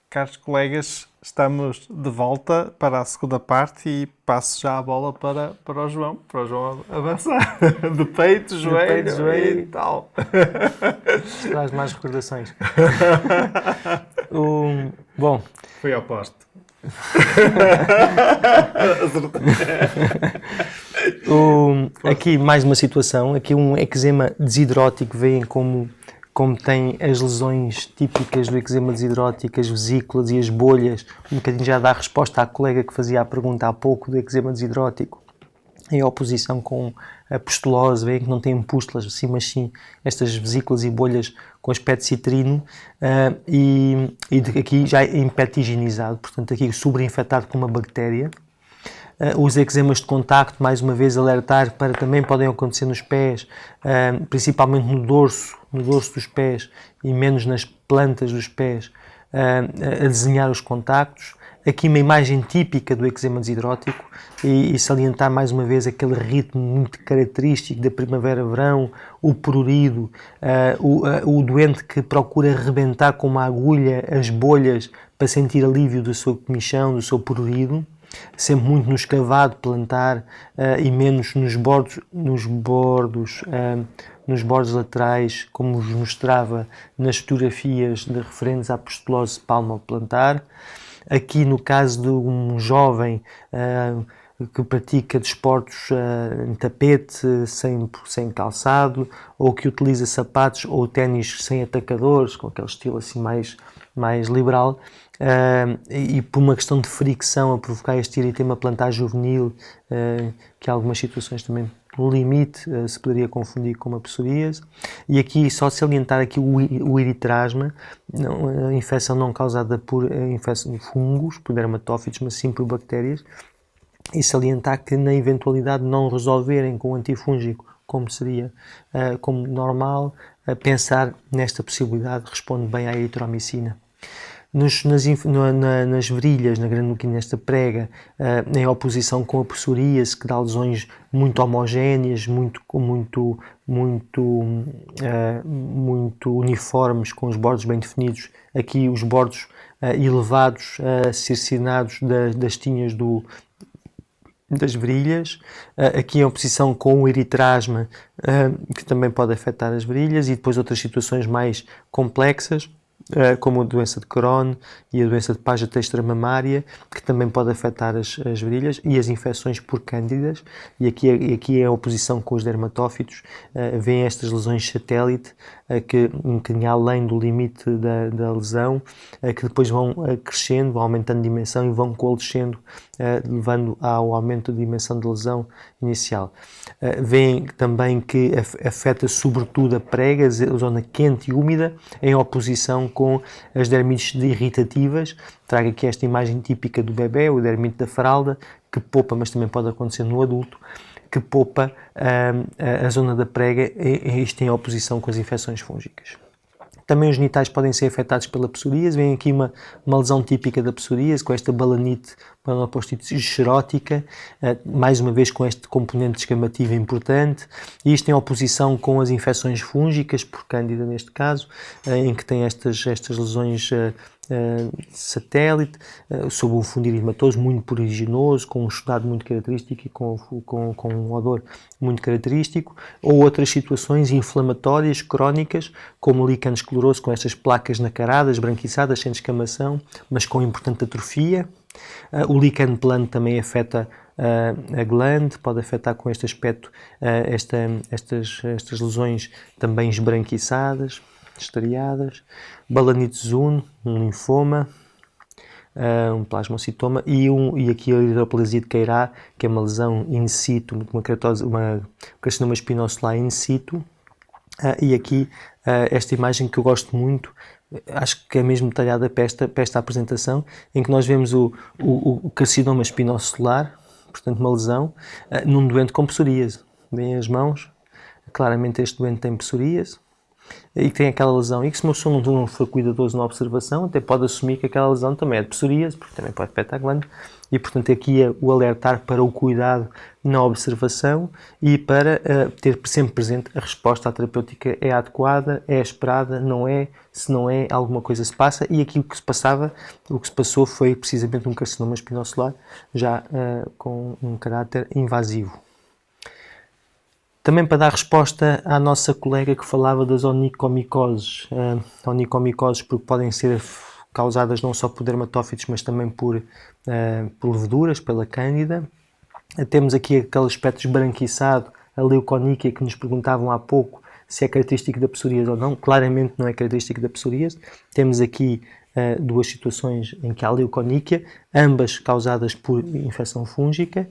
Caros colegas, estamos de volta para a segunda parte e passo já a bola para para o João avançar. De peito, De peito, joelho e joelho, tal. traz mais recordações. Bom, Foi ao poste. aqui mais uma situação, aqui um eczema desidrótico, veem como tem as lesões típicas do eczema desidrótico, as vesículas e as bolhas, um bocadinho já dá a resposta à colega que fazia a pergunta há pouco do eczema desidrótico, em oposição com a pustulose, veem que não tem pústulas, assim, mas sim estas vesículas e bolhas com aspecto citrino aqui já é impetiginizado, portanto aqui sobreinfectado com uma bactéria. Os eczemas de contacto, mais uma vez alertar para também podem acontecer nos pés, principalmente no dorso dos pés e menos nas plantas dos pés, a desenhar os contactos. Aqui uma imagem típica do eczema desidrótico e salientar mais uma vez aquele ritmo muito característico da primavera-verão, o prurido, o doente que procura rebentar com uma agulha as bolhas para sentir alívio da sua comichão, do seu prurido, sempre muito no escavado plantar e menos nos bordos laterais, como vos mostrava nas fotografias referentes à pustulose palmoplantar. Aqui no caso de um jovem que pratica desportos em tapete, sem calçado, ou que utiliza sapatos ou ténis sem atacadores, com aquele estilo assim mais liberal, e por uma questão de fricção a provocar este eritema plantar juvenil, que em algumas situações também no limite se poderia confundir com uma psoríase. E aqui só salientar aqui o eritrasma, a infecção não causada por fungos, por dermatófitos, mas sim por bactérias, e salientar que na eventualidade de não resolverem com antifúngico, como seria como normal, pensar nesta possibilidade responde bem à eritromicina. Nas virilhas, na granuloquina, nesta prega, em oposição com a psoríase, que dá lesões muito homogéneas, muito uniformes, com os bordos bem definidos. Aqui os bordos elevados, circinados das tinhas das virilhas, aqui em oposição com o eritrasma, que também pode afetar as virilhas, e depois outras situações mais complexas, como a doença de Crohn e a doença de Paget extramamária, que também pode afetar as virilhas, e as infecções por cândidas, e aqui em oposição com os dermatófitos, vêm estas lesões satélite, que um bocadinho além do limite da lesão, que depois vão crescendo, vão aumentando de dimensão e vão coalescendo, levando ao aumento da dimensão de lesão inicial. Veem também que afeta sobretudo a prega, a zona quente e úmida, em oposição com as dermites irritativas. Trago aqui esta imagem típica do bebê, o dermite da fralda, que poupa, mas também pode acontecer no adulto, que poupa a zona da prega, isto em oposição com as infecções fúngicas. Também os genitais podem ser afetados pela psoríase. Vem aqui uma lesão típica da psoríase, com esta balanite, melanopostite xerótica, mais uma vez com este componente descamativo importante, e isto em oposição com as infecções fúngicas, por cândida neste caso, em que tem estas lesões satélite, sob um fungo eritematoso muito pruriginoso, com um exudado muito característico e com um odor muito característico, ou outras situações inflamatórias crónicas, como o líquen escleroso, com estas placas nacaradas, branquiçadas, sem descamação, mas com importante atrofia. O líquen plano também afeta a glande, pode afetar com este aspecto estas lesões também esbranquiçadas, estriadas. Balanite zune, um linfoma, um plasmocitoma e aqui a eritroplasia de Queirá, que é uma lesão in situ, uma carcinoma espinocelular in situ. E aqui esta imagem que eu gosto muito, acho que é mesmo detalhada para esta apresentação, em que nós vemos o carcinoma espinocelular, portanto uma lesão, num doente com psoríase. Vêm as mãos, claramente este doente tem psoríase, e que tem aquela lesão, e que se uma pessoa não for cuidadoso na observação, até pode assumir que aquela lesão também é de psoríase, porque também pode afetar a glândula, e portanto aqui é o alertar para o cuidado na observação e para ter sempre presente a resposta à terapêutica é adequada, é esperada, não é, se não é, alguma coisa se passa, e aquilo que se passava, o que se passou foi precisamente um carcinoma espinocelular, já com um caráter invasivo. Também para dar resposta à nossa colega que falava das onicomicoses. Onicomicoses porque podem ser causadas não só por dermatófitos, mas também por leveduras, pela cândida. Temos aqui aquele aspecto esbranquiçado, a leuconíquia, que nos perguntavam há pouco se é característico da psoríase ou não. Claramente não é característico da psoríase. Temos aqui duas situações em que há leuconíquia, ambas causadas por infecção fúngica.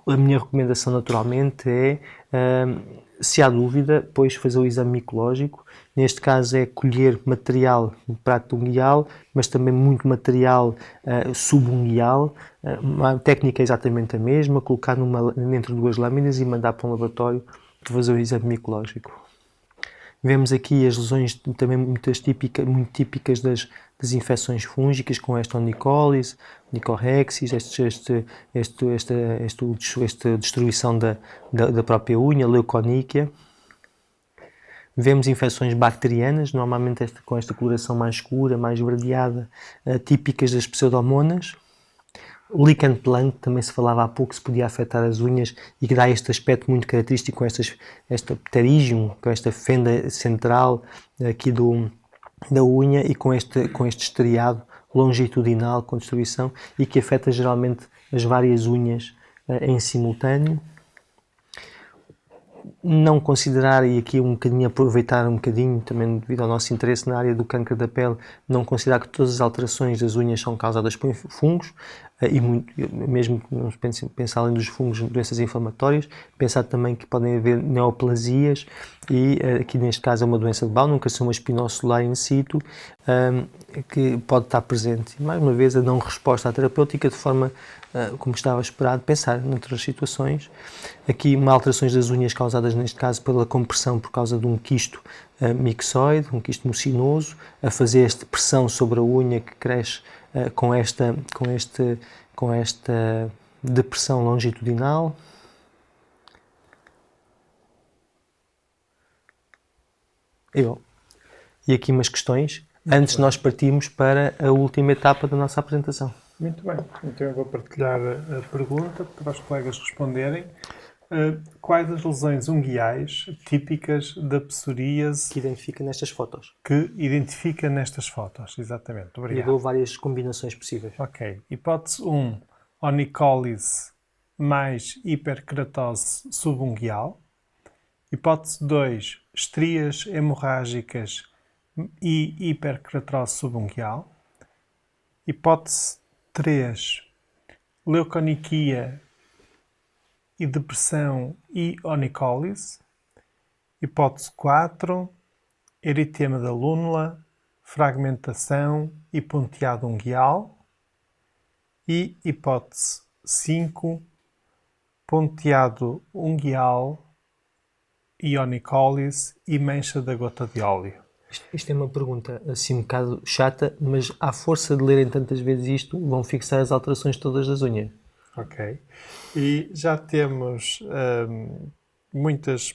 A minha recomendação naturalmente é, se há dúvida, depois fazer o exame micológico. Neste caso é colher material no prato unguial, mas também muito material subunguial. A técnica é exatamente a mesma, colocar entre duas lâminas e mandar para um laboratório para fazer o exame micológico. Vemos aqui as lesões também muito típicas das infecções fúngicas, com esta onicólise, onicorrexis, esta destruição da própria unha, leuconíquia. Vemos infecções bacterianas, normalmente com esta coloração mais escura, mais esverdeada, típicas das pseudomonas. O lichen plano, também se falava há pouco, se podia afetar as unhas e que dá este aspecto muito característico com esta pterígio, com esta fenda central aqui da unha e com este estriado longitudinal com distribuição e que afeta geralmente as várias unhas em simultâneo. Não considerar, e aqui aproveitar um bocadinho, também devido ao nosso interesse na área do câncer da pele, não considerar que todas as alterações das unhas são causadas por fungos, e mesmo pensar além dos fungos, doenças inflamatórias, pensar também que podem haver neoplasias, e aqui neste caso é uma doença de Bowman, um carcinoma espinocelular in situ, que pode estar presente. E mais uma vez, a não resposta à terapêutica de forma como estava esperado, pensar noutras situações. Aqui, alterações das unhas causadas, neste caso, pela compressão por causa de um quisto mixoide, um quisto mucinoso, a fazer esta pressão sobre a unha que cresce com esta depressão longitudinal. E aqui umas questões, antes de nós partirmos para a última etapa da nossa apresentação. Muito bem, então eu vou partilhar a pergunta para os colegas responderem. Quais as lesões unguiais típicas da psoríase que identifica nestas fotos? Que identifica nestas fotos, exatamente. Obrigado. Eu dou várias combinações possíveis. Ok. Hipótese 1, onicólise mais hiperkeratose subunguial. Hipótese 2, estrias hemorrágicas e hiperkeratose subunguial. Hipótese 3, leuconiquia e depressão e onicólise. Hipótese 4, eritema da lúnula, fragmentação e ponteado unguial. E hipótese 5, ponteado unguial e onicólise e mancha da gota de óleo. Isto é uma pergunta assim um bocado chata, mas à força de lerem tantas vezes isto, vão fixar as alterações todas das unhas. Ok. E já temos muitas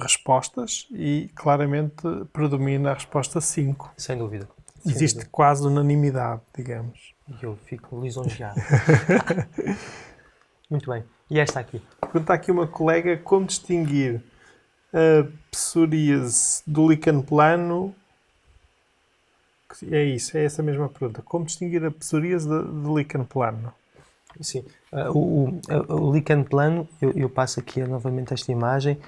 respostas e claramente predomina a resposta 5. Sem dúvida. Existe quase unanimidade, digamos. E eu fico lisonjeado. Muito bem. E esta aqui? Pergunta aqui uma colega como distinguir a psoríase do lichen plano. É isso, é essa mesma pergunta. Como distinguir a psoríase do lichen plano? Sim. O lichen plano, eu passo aqui novamente esta imagem.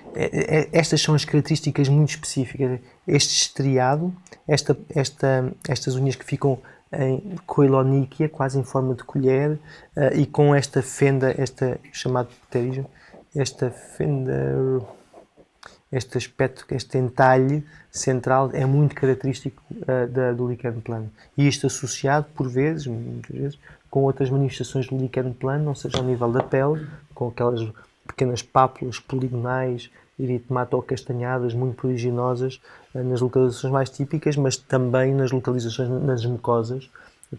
Estas são as características muito específicas. Este estriado, estas unhas que ficam em coiloníquia, quase em forma de colher, e com esta fenda, esta chamada pterígio, esta fenda, este aspecto, este entalhe central é muito característico do lichen plano. E isto associado, muitas vezes, com outras manifestações do lichen plano, ou seja, ao nível da pele, com aquelas pequenas pápulas poligonais, eritemato-castanhadas, muito pruriginosas nas localizações mais típicas, mas também nas localizações nas mucosas,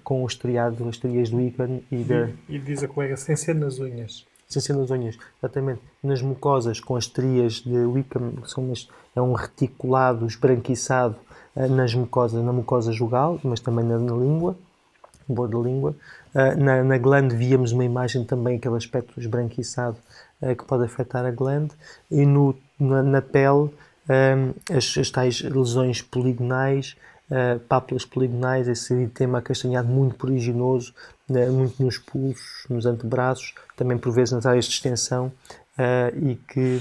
com o estriado, as estrias do ícone E diz a colega, sem ser nas unhas. sem ser nas unhas, exatamente, nas mucosas com as estrias de Wickham, é um reticulado esbranquiçado nas mucosas, na mucosa jugal, mas também na língua, no bordo da língua. Na glande víamos uma imagem também, aquele aspecto esbranquiçado que pode afetar a glande. E na pele, as tais lesões poligonais, pápulas poligonais, esse eritema acastanhado muito pruriginoso, muito nos pulsos, nos antebraços, também por vezes nas áreas de extensão, e que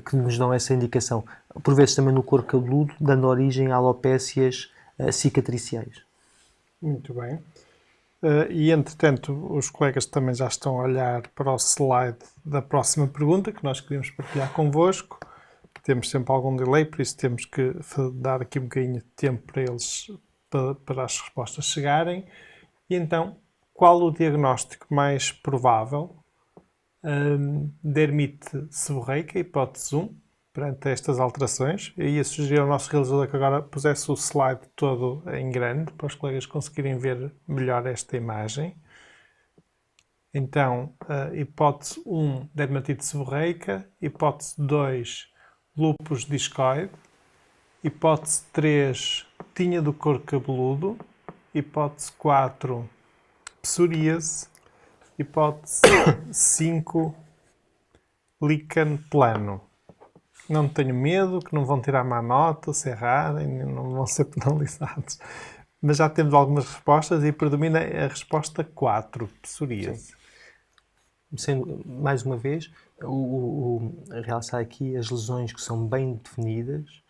que nos dão essa indicação. Por vezes também no couro cabeludo, dando origem a alopécias cicatriciais. Muito bem. E, entretanto, os colegas também já estão a olhar para o slide da próxima pergunta que nós queríamos partilhar convosco. Temos sempre algum delay, por isso temos que dar aqui um bocadinho de tempo para eles, para as respostas chegarem. E então, qual o diagnóstico mais provável de ermite seborreica, hipótese 1, perante estas alterações? Eu ia sugerir ao nosso realizador que agora pusesse o slide todo em grande, para os colegas conseguirem ver melhor esta imagem. Então, hipótese 1, dermatite seborreica. Hipótese 2, lúpus discoide. Hipótese 3, tinha do couro cabeludo. Hipótese 4, psoríase. Hipótese 5, líquen plano. Não tenho medo que não vão tirar má nota, se errarem, não vão ser penalizados. Mas já temos algumas respostas e predomina a resposta 4, psoríase. Sendo, mais uma vez, realçar aqui as lesões que são bem definidas,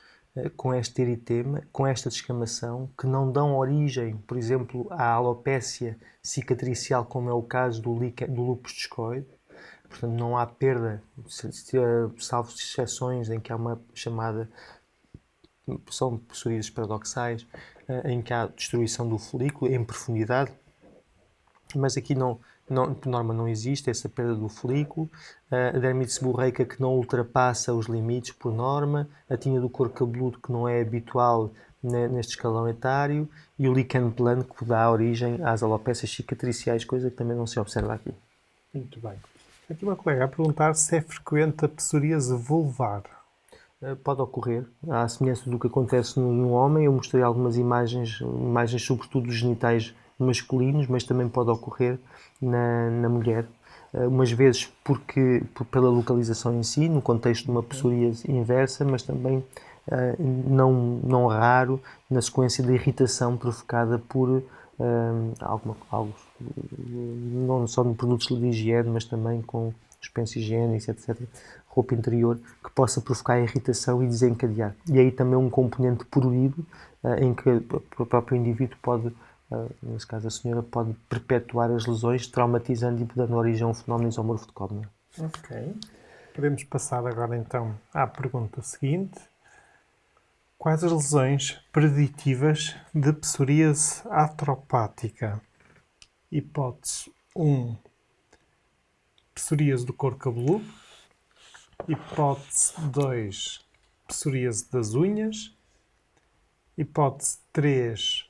com este eritema, com esta descamação, que não dão origem, por exemplo, à alopécia cicatricial, como é o caso do lúpus discoide. Portanto, não há perda, salvo exceções em que há uma chamada, são psoríases paradoxais, em que há destruição do folículo em profundidade, mas aqui por norma não existe essa perda do folículo. A dermite seborreica que não ultrapassa os limites por norma, a tinha do couro cabeludo que não é habitual neste escalão etário, e o líquen plano que dá origem às alopécias cicatriciais, coisa que também não se observa aqui. Muito bem. Aqui uma colega a perguntar se é frequente a psoríase vulvar. Pode ocorrer, à semelhança do que acontece no homem. Eu mostrei algumas imagens sobretudo dos genitais masculinos, mas também pode ocorrer na mulher. Umas vezes pela localização em si, no contexto de uma psoríase inversa, mas também não raro na sequência de irritação provocada por algo, não só de produtos de higiene, mas também com dispensa higiênicos, etc., roupa interior, que possa provocar irritação e desencadear. E aí também um componente prurido, em que o próprio indivíduo pode, nesse caso a senhora, pode perpetuar as lesões, traumatizando e dando origem a um fenómeno isomorfo de Koebner. Ok. Podemos passar agora então à pergunta seguinte. Quais as lesões preditivas de psoríase artropática? Hipótese 1, psoríase do couro cabeludo. Hipótese 2, psoríase das unhas. Hipótese 3,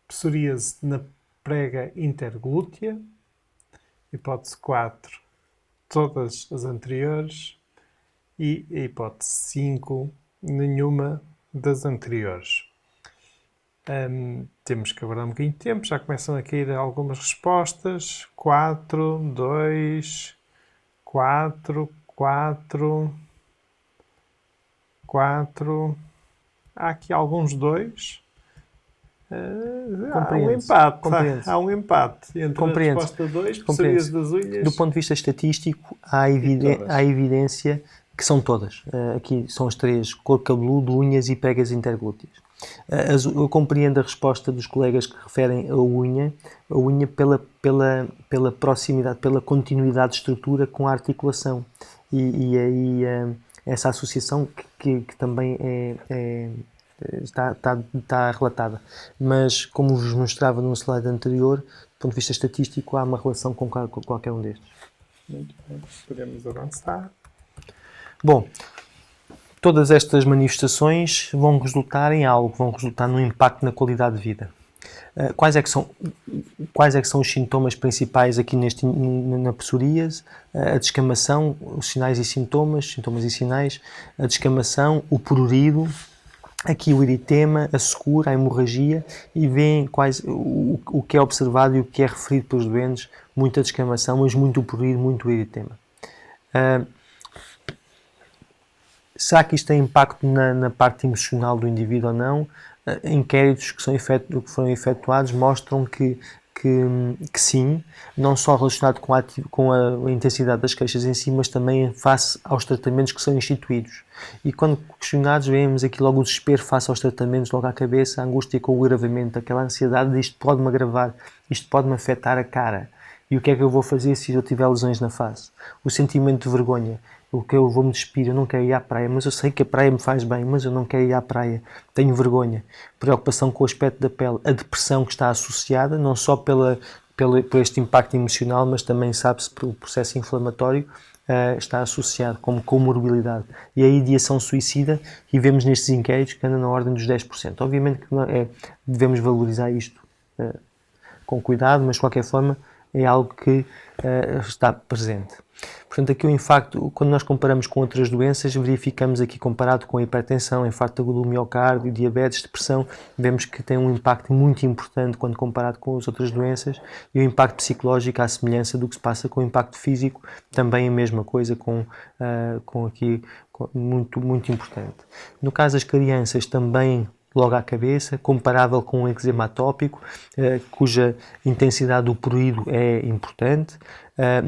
psoríase na prega interglútea. Hipótese 4, todas as anteriores. E a hipótese 5, nenhuma das anteriores. Temos que aguardar um bocadinho de tempo, já começam a cair algumas respostas. 4, 2, 4, 4, 4. Há aqui alguns 2. Há um empate. Há um empate entre a resposta 2, psoríase das unhas. Do ponto de vista estatístico, há evidência que são todas. Aqui são as três: couro cabeludo, unhas e pregas interglúteas. Eu compreendo a resposta dos colegas que referem a unha pela proximidade, pela continuidade de estrutura com a articulação. E aí essa associação que também está relatada. Mas, como vos mostrava no slide anterior, ponto de vista estatístico, há uma relação com qualquer um destes. Muito bem, podemos avançar. Bom, todas estas manifestações vão resultar em algo, vão resultar num impacto na qualidade de vida. Quais é que são os sintomas principais aqui na psoríase? A descamação, os sinais e sintomas e sinais, a descamação, o prurido, aqui o eritema, a secura, a hemorragia, e veem o que é observado e o que é referido pelos doentes, muita descamação, mas muito prurido, muito eritema. Será que isto tem impacto na parte emocional do indivíduo ou não? Inquéritos que foram efetuados mostram que sim, não só relacionado com a intensidade das queixas em si, mas também face aos tratamentos que são instituídos. E quando questionados, vemos aqui logo o desespero face aos tratamentos, logo à cabeça, a angústia com o agravamento, aquela ansiedade de isto pode-me agravar, isto pode-me afetar a cara. E o que é que eu vou fazer se eu tiver lesões na face? O sentimento de vergonha. O que eu vou-me despir, eu não quero ir à praia, mas eu sei que a praia me faz bem, mas eu não quero ir à praia, tenho vergonha. Preocupação com o aspecto da pele, a depressão que está associada, não só por este impacto emocional, mas também sabe-se pelo processo inflamatório, está associado como comorbilidade. E a ideação suicida, e vemos nestes inquéritos que anda na ordem dos 10%. Obviamente que devemos valorizar isto com cuidado, mas de qualquer forma é algo que está presente. Portanto, aqui o impacto, quando nós comparamos com outras doenças, verificamos aqui, comparado com a hipertensão, infarto agudo do miocárdio, diabetes, depressão, vemos que tem um impacto muito importante quando comparado com as outras doenças, e o impacto psicológico, à semelhança do que se passa com o impacto físico, também a mesma coisa, muito, muito importante. No caso das crianças, também logo à cabeça, comparável com um eczema atópico, cuja intensidade do prurido é importante,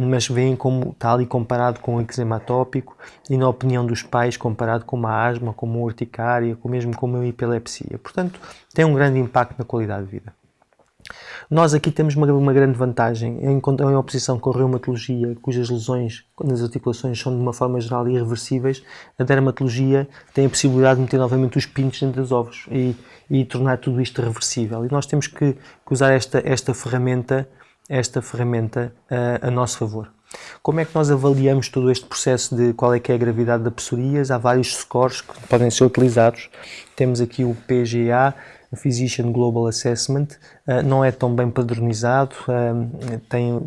mas veem como está ali comparado com o eczema atópico, e na opinião dos pais comparado com uma asma, com uma urticária, mesmo com uma epilepsia. Portanto, tem um grande impacto na qualidade de vida. Nós aqui temos uma grande vantagem em oposição com a reumatologia, cujas lesões nas articulações são de uma forma geral irreversíveis. A dermatologia tem a possibilidade de meter novamente os pintos dentro dos ovos e tornar tudo isto reversível. E nós temos que usar esta ferramenta a nosso favor. Como é que nós avaliamos todo este processo de qual é que é a gravidade da psoríase? Há vários scores que podem ser utilizados. Temos aqui o PGA, Physician Global Assessment, não é tão bem padronizado,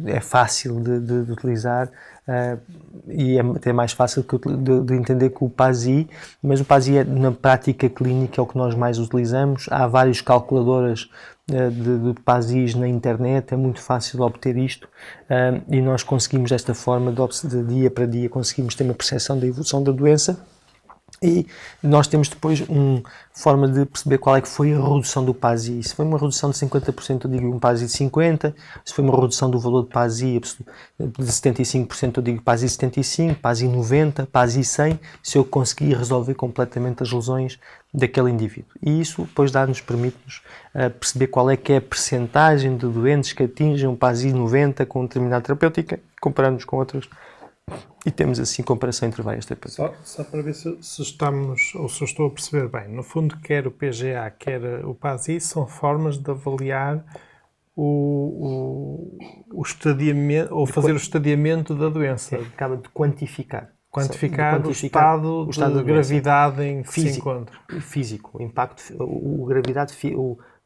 é fácil de utilizar e é até mais fácil de entender que o PASI, mas o PASI na prática clínica é o que nós mais utilizamos. Há várias calculadoras de PASIs na internet, é muito fácil obter isto, e nós conseguimos desta forma, de dia para dia, conseguimos ter uma percepção da evolução da doença. E nós temos depois uma forma de perceber qual é que foi a redução do PASI. Se foi uma redução de 50%, eu digo um PASI de 50%. Se foi uma redução do valor de PASI de 75%, eu digo PASI 75%, PASI 90%, PASI 100%, se eu conseguir resolver completamente as lesões daquele indivíduo. E isso depois permite-nos perceber qual é que é a percentagem de doentes que atingem um PASI 90% com determinada terapêutica, comparando-nos com outras. E temos assim comparação entre várias terapêuticas. Só para ver se estamos, ou se eu estou a perceber bem. No fundo, quer o PGA, quer o PASI, são formas de avaliar o estadiamento, ou fazer o estadiamento da doença. Acaba de quantificar. O estado de gravidade em que físico, se encontra. Físico, o impacto,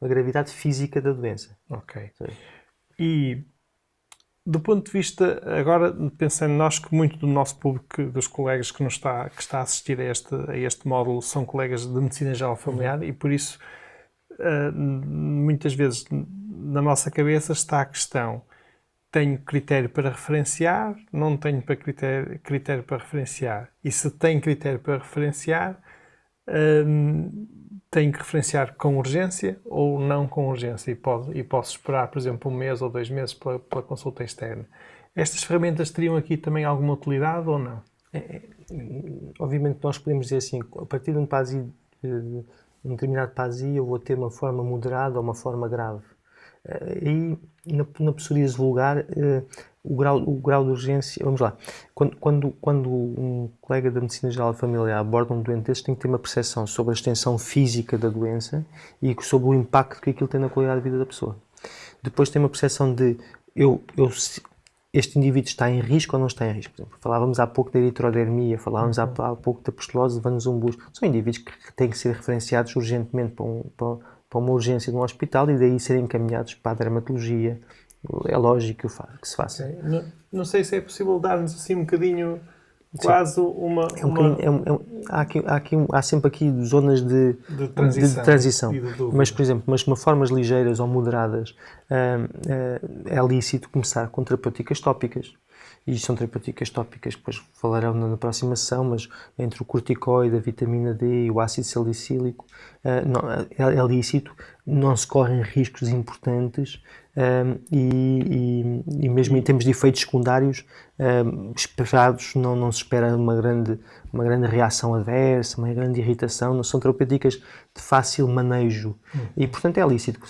a gravidade física da doença. Ok. Sim. E do ponto de vista, agora pensando nós que muito do nosso público, dos colegas que está a assistir a este módulo, são colegas de Medicina Geral Familiar, e por isso muitas vezes na nossa cabeça está a questão: tenho critério para referenciar, não tenho critério para referenciar, e se tenho critério para referenciar, tenho que referenciar com urgência ou não com urgência, e posso esperar, por exemplo, 1 mês ou 2 meses pela consulta externa. Estas ferramentas teriam aqui também alguma utilidade ou não? Obviamente nós podemos dizer assim, a partir de um PASI, um determinado PASI, eu vou ter uma forma moderada ou uma forma grave. E na psoríase vulgar, o grau de urgência, vamos lá, quando um colega da Medicina Geral Familiar aborda um doente deste, tem que ter uma percepção sobre a extensão física da doença e sobre o impacto que aquilo tem na qualidade de vida da pessoa. Depois tem uma percepção de este indivíduo está em risco ou não está em risco. Por exemplo, falávamos há pouco da eritrodermia, falávamos há pouco da pustulose de Van Zumbus. São indivíduos que têm que ser referenciados urgentemente para uma urgência de um hospital e daí serem encaminhados para a dermatologia. É lógico que se faça. Okay. Não sei se é possível dar-nos assim um bocadinho, quase uma... Há sempre aqui zonas de transição. Mas, por exemplo, mas de formas ligeiras ou moderadas, é lícito começar com terapêuticas tópicas. E são terapêuticas tópicas, depois falarão na próxima sessão, mas entre o corticoide, a vitamina D e o ácido salicílico, é lícito, não se correm riscos importantes e mesmo em termos de efeitos secundários esperados, não se espera uma grande reação adversa, uma grande irritação, não são terapêuticas de fácil manejo e, portanto, é lícito.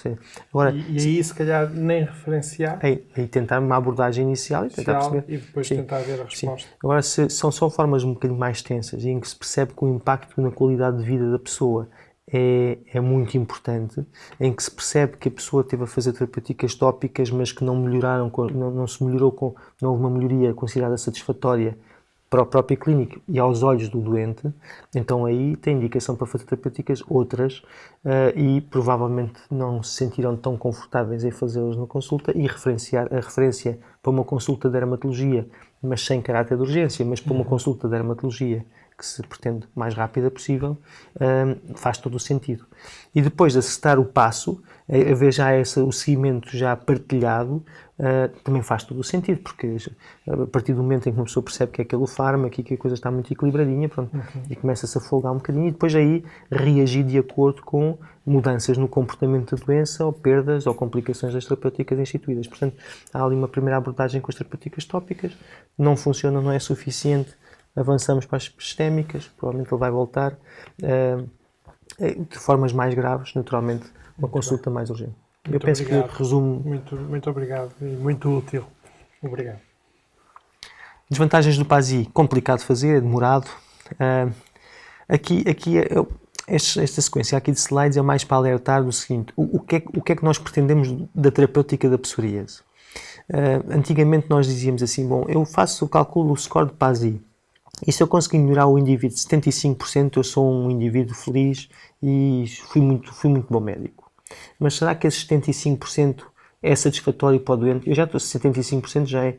Agora, e aí, se calhar, nem referenciar? E tentar uma abordagem inicial e tentar perceber. E depois tentar ver a resposta. Sim. Agora, são formas um bocadinho mais tensas e em que se percebe que o impacto na qualidade de vida da pessoa é muito importante, em que se percebe que a pessoa teve a fazer terapêuticas tópicas, mas que não melhoraram, não houve uma melhoria considerada satisfatória para a própria clínica e aos olhos do doente, então aí tem indicação para fazer terapêuticas outras e provavelmente não se sentirão tão confortáveis em fazê-las na consulta e referenciar a referência para uma consulta de dermatologia, mas sem caráter de urgência, mas para uma consulta de dermatologia que se pretende mais rápida possível, faz todo o sentido. E depois de acertar o passo, haver já o seguimento já partilhado, também faz todo o sentido, porque a partir do momento em que uma pessoa percebe que é aquele fármaco e que a coisa está muito equilibradinha, pronto, e começa-se a folgar um bocadinho, e depois aí reagir de acordo com mudanças no comportamento da doença, ou perdas ou complicações das terapêuticas instituídas. Portanto, há ali uma primeira abordagem com as terapêuticas tópicas, não funciona, não é suficiente, avançamos para as sistémicas, provavelmente ele vai voltar, de formas mais graves, naturalmente, uma consulta mais urgente. Eu penso que resumo... Muito obrigado e muito útil. Obrigado. Desvantagens do PASI, complicado de fazer, é demorado. Esta sequência aqui de slides é mais para alertar do seguinte, o que é que nós pretendemos da terapêutica da psoríase? Antigamente nós dizíamos assim, bom, eu calculo o score de PASI, e se eu conseguir melhorar o indivíduo de 75%, eu sou um indivíduo feliz e fui muito bom médico. Mas será que esses 75% é satisfatório para o doente? Eu já estou a 75%, já é...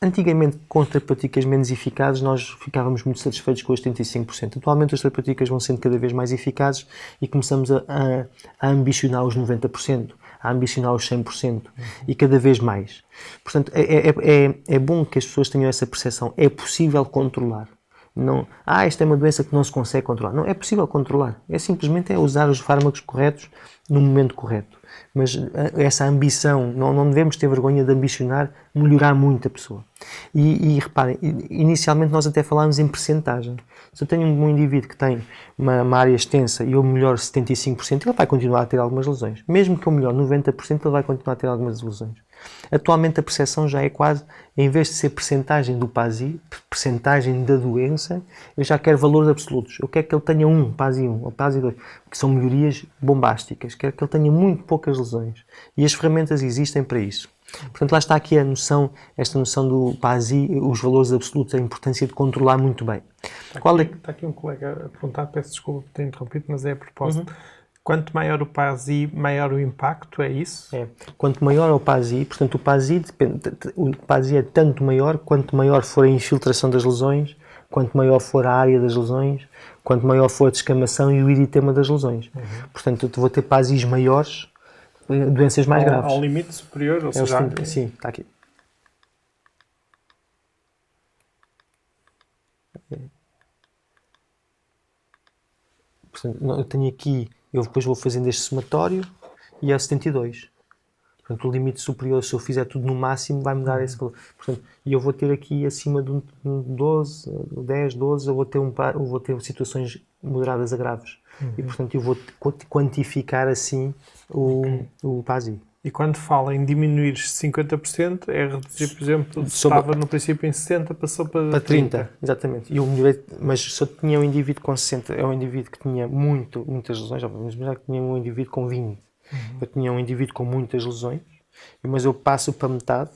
Antigamente, com terapêuticas menos eficazes, nós ficávamos muito satisfeitos com os 75%. Atualmente, as terapêuticas vão sendo cada vez mais eficazes e começamos a ambicionar os 90%, a ambicionar os 100% e cada vez mais. Portanto, é bom que as pessoas tenham essa percepção. É possível controlar. Não, esta é uma doença que não se consegue controlar. Não, é possível controlar. É simplesmente usar os fármacos corretos no momento correto. Mas essa ambição, não devemos ter vergonha de ambicionar melhorar muito a pessoa. E reparem, inicialmente nós até falámos em percentagem. Se eu tenho um indivíduo que tem uma área extensa e eu melhoro 75%, ele vai continuar a ter algumas lesões. Mesmo que eu melhore 90%, ele vai continuar a ter algumas lesões. Atualmente a percepção já é quase, em vez de ser percentagem do PASI, percentagem da doença, eu já quero valores absolutos. Eu quero que ele tenha PASI 1 ou PASI 2, que são melhorias bombásticas. Quero que ele tenha muito poucas lesões. E as ferramentas existem para isso. Portanto, lá está aqui esta noção do PASI, os valores absolutos, a importância de controlar muito bem. Está aqui um colega a perguntar, peço desculpa por ter interrompido, mas é a propósito. Quanto maior o PASI, maior o impacto, é isso? É. Quanto maior o PASI, portanto, o PASI é tanto maior quanto maior for a infiltração das lesões, quanto maior for a área das lesões, quanto maior for a descamação e o eritema das lesões. Portanto, eu vou ter PASIs maiores, doenças mais graves. Ao limite superior, ou seja... Sim, está aqui. Portanto, eu tenho aqui, eu depois vou fazendo este somatório e é 72. Portanto, o limite superior, se eu fizer tudo no máximo, vai-me dar esse valor. Portanto, e eu vou ter aqui acima de 12, 10, 12, eu vou ter situações moderadas a graves. E, portanto, eu vou quantificar assim o PASI. E quando fala em diminuir 50%, é reduzir, por exemplo, estava no princípio em 60, passou para 30. Exatamente. E eu melhorei, mas se eu tinha um indivíduo com 60, é um indivíduo que tinha muitas lesões, mas já tinha um indivíduo com 20. Eu tinha um indivíduo com muitas lesões, mas eu passo para metade,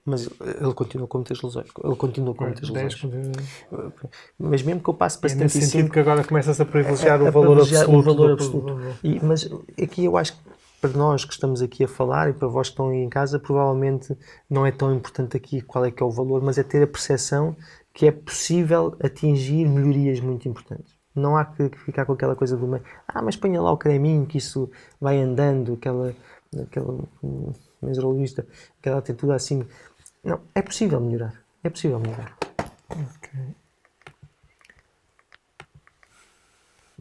mas ele continua com muitas lesões. Ele continua com muitas lesões. Mas mesmo que eu passe para é nesse 75... sentido que agora começa-se a privilegiar o valor absoluto. Mas aqui eu acho que para nós que estamos aqui a falar e para vós que estão aí em casa, provavelmente não é tão importante aqui qual é que é o valor, mas é ter a percepção que é possível atingir melhorias muito importantes. Não há que ficar com aquela coisa do meio, mas ponha lá o creminho que isso vai andando, aquela meteorologista, aquela atitude assim. Não, é possível melhorar. É possível melhorar. Okay.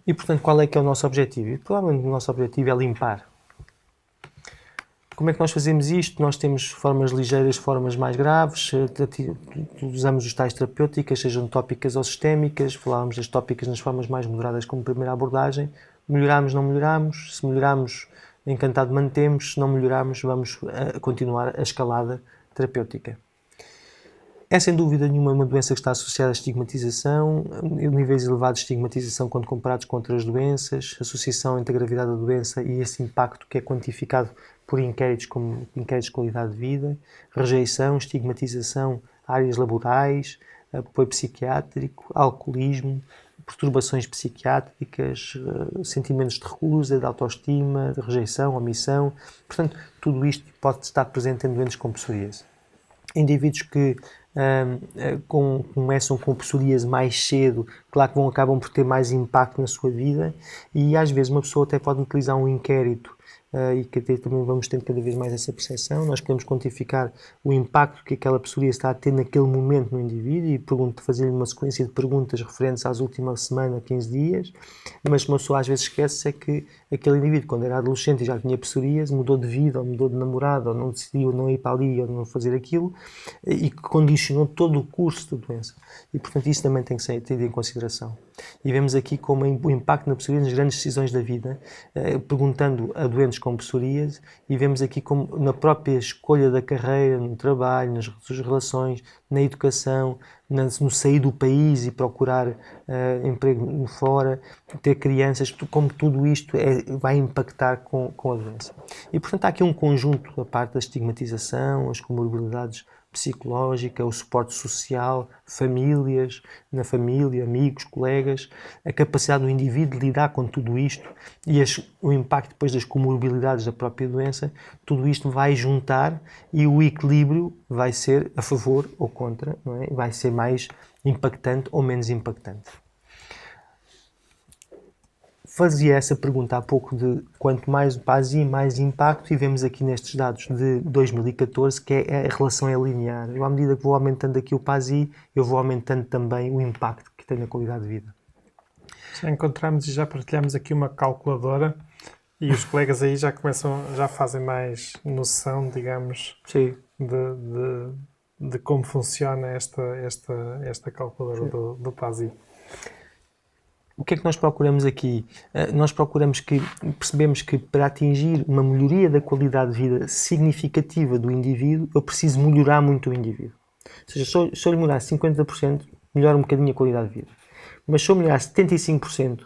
E portanto, qual é que é o nosso objetivo? Provavelmente o nosso objetivo é limpar. Como é que nós fazemos isto? Nós temos formas ligeiras, formas mais graves, usamos os tais terapêuticas, sejam tópicas ou sistémicas, falávamos das tópicas nas formas mais moderadas como primeira abordagem. Melhoramos, não melhoramos, se melhoramos, encantado mantemos, se não melhorarmos, vamos continuar a escalada terapêutica. É sem dúvida nenhuma uma doença que está associada à estigmatização, níveis elevados de estigmatização quando comparados com outras doenças, associação entre a gravidade da doença e esse impacto que é quantificado por inquéritos como inquéritos de qualidade de vida, rejeição, estigmatização, áreas laborais, apoio psiquiátrico, alcoolismo, perturbações psiquiátricas, sentimentos de recusa, de autoestima, de rejeição, omissão. Portanto, tudo isto pode estar presente em doentes com psoríase. Indivíduos que começam com psoríase mais cedo, claro que acabam por ter mais impacto na sua vida e às vezes uma pessoa até pode utilizar um inquérito e que até também vamos tendo cada vez mais essa percepção. Nós podemos quantificar o impacto que aquela psoríase está a ter naquele momento no indivíduo e fazer-lhe uma sequência de perguntas referentes às últimas semana, 15 dias, mas uma pessoa às vezes esquece é que aquele indivíduo, quando era adolescente e já tinha psoríase, mudou de vida, ou mudou de namorado, ou não decidiu não ir para ali, ou não fazer aquilo, e que condicionou todo o curso da doença. E, portanto, isso também tem que ser tido em consideração. E vemos aqui como o impacto na psoríase nas grandes decisões da vida, perguntando a doentes com psoríase, e vemos aqui como na própria escolha da carreira, no trabalho, nas relações, na educação, no sair do país e procurar emprego fora, ter crianças, como tudo isto vai impactar com a doença. E, portanto, há aqui um conjunto da parte da estigmatização, as comorbilidades psicológica, o suporte social, famílias, na família, amigos, colegas, a capacidade do indivíduo de lidar com tudo isto e o impacto depois das comorbilidades da própria doença, tudo isto vai juntar e o equilíbrio vai ser a favor ou contra, não é? Vai ser mais impactante ou menos impactante. Fazia essa pergunta há pouco de quanto mais o PASI, mais impacto, e vemos aqui nestes dados de 2014 que a relação é linear. Eu, à medida que vou aumentando aqui o PASI, eu vou aumentando também o impacto que tem na qualidade de vida. Já encontramos e já partilhamos aqui uma calculadora e os colegas aí já fazem mais noção, digamos, Sim. de como funciona esta calculadora do PASI. O que é que nós procuramos aqui? Nós percebemos que para atingir uma melhoria da qualidade de vida significativa do indivíduo, eu preciso melhorar muito o indivíduo. Ou seja, se eu lhe melhorar 50%, melhora um bocadinho a qualidade de vida. Mas se eu melhorar 75%,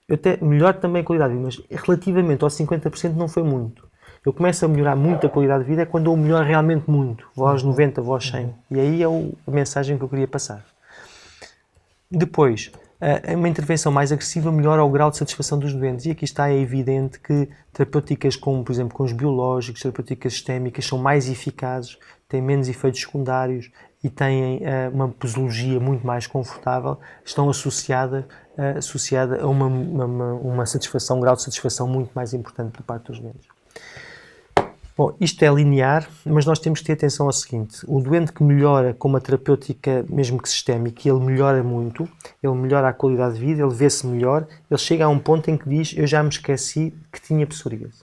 eu melhoro também a qualidade de vida, mas relativamente aos 50% não foi muito. Eu começo a melhorar muito a qualidade de vida é quando eu melhoro realmente muito, vou aos 90, vou aos 100. E aí é a mensagem que eu queria passar. Depois, uma intervenção mais agressiva melhora o grau de satisfação dos doentes. E aqui está evidente que terapêuticas como, por exemplo, com os biológicos, terapêuticas sistémicas, são mais eficazes, têm menos efeitos secundários e têm uma posologia muito mais confortável, estão associada a uma satisfação, um grau de satisfação muito mais importante por parte dos doentes. Bom, isto é linear, mas nós temos que ter atenção ao seguinte: o doente que melhora com uma terapêutica, mesmo que sistémica, ele melhora muito, ele melhora a qualidade de vida, ele vê-se melhor, ele chega a um ponto em que diz, eu já me esqueci que tinha psoríase.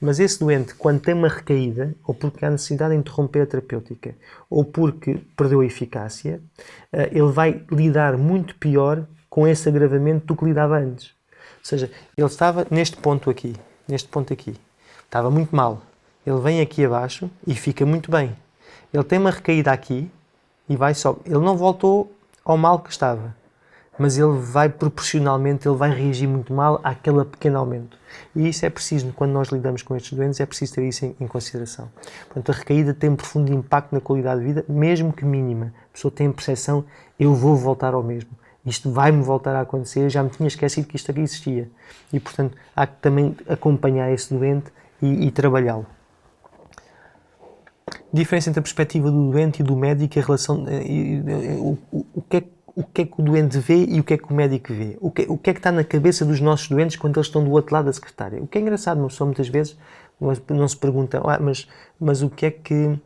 Mas esse doente, quando tem uma recaída, ou porque há necessidade de interromper a terapêutica, ou porque perdeu a eficácia, ele vai lidar muito pior com esse agravamento do que lidava antes. Ou seja, ele estava neste ponto aqui, estava muito mal. Ele vem aqui abaixo e fica muito bem. Ele tem uma recaída aqui e vai só. Ele não voltou ao mal que estava. mas ele vai proporcionalmente, ele vai reagir muito mal àquele pequeno aumento. E isso é preciso, quando nós lidamos com estes doentes, é preciso ter isso em consideração. Portanto, a recaída tem um profundo impacto na qualidade de vida, mesmo que mínima. A pessoa tem a percepção, eu vou voltar ao mesmo. Isto vai-me voltar a acontecer, já me tinha esquecido que isto aqui existia. E, portanto, há que também acompanhar esse doente e trabalhá-lo. Diferença entre a perspectiva do doente e do médico, a relação, o que é que o doente vê e o que é que o médico vê. O que é que está na cabeça dos nossos doentes quando eles estão do outro lado da secretária. O que é engraçado, uma pessoa muitas vezes não se pergunta, mas o que é que...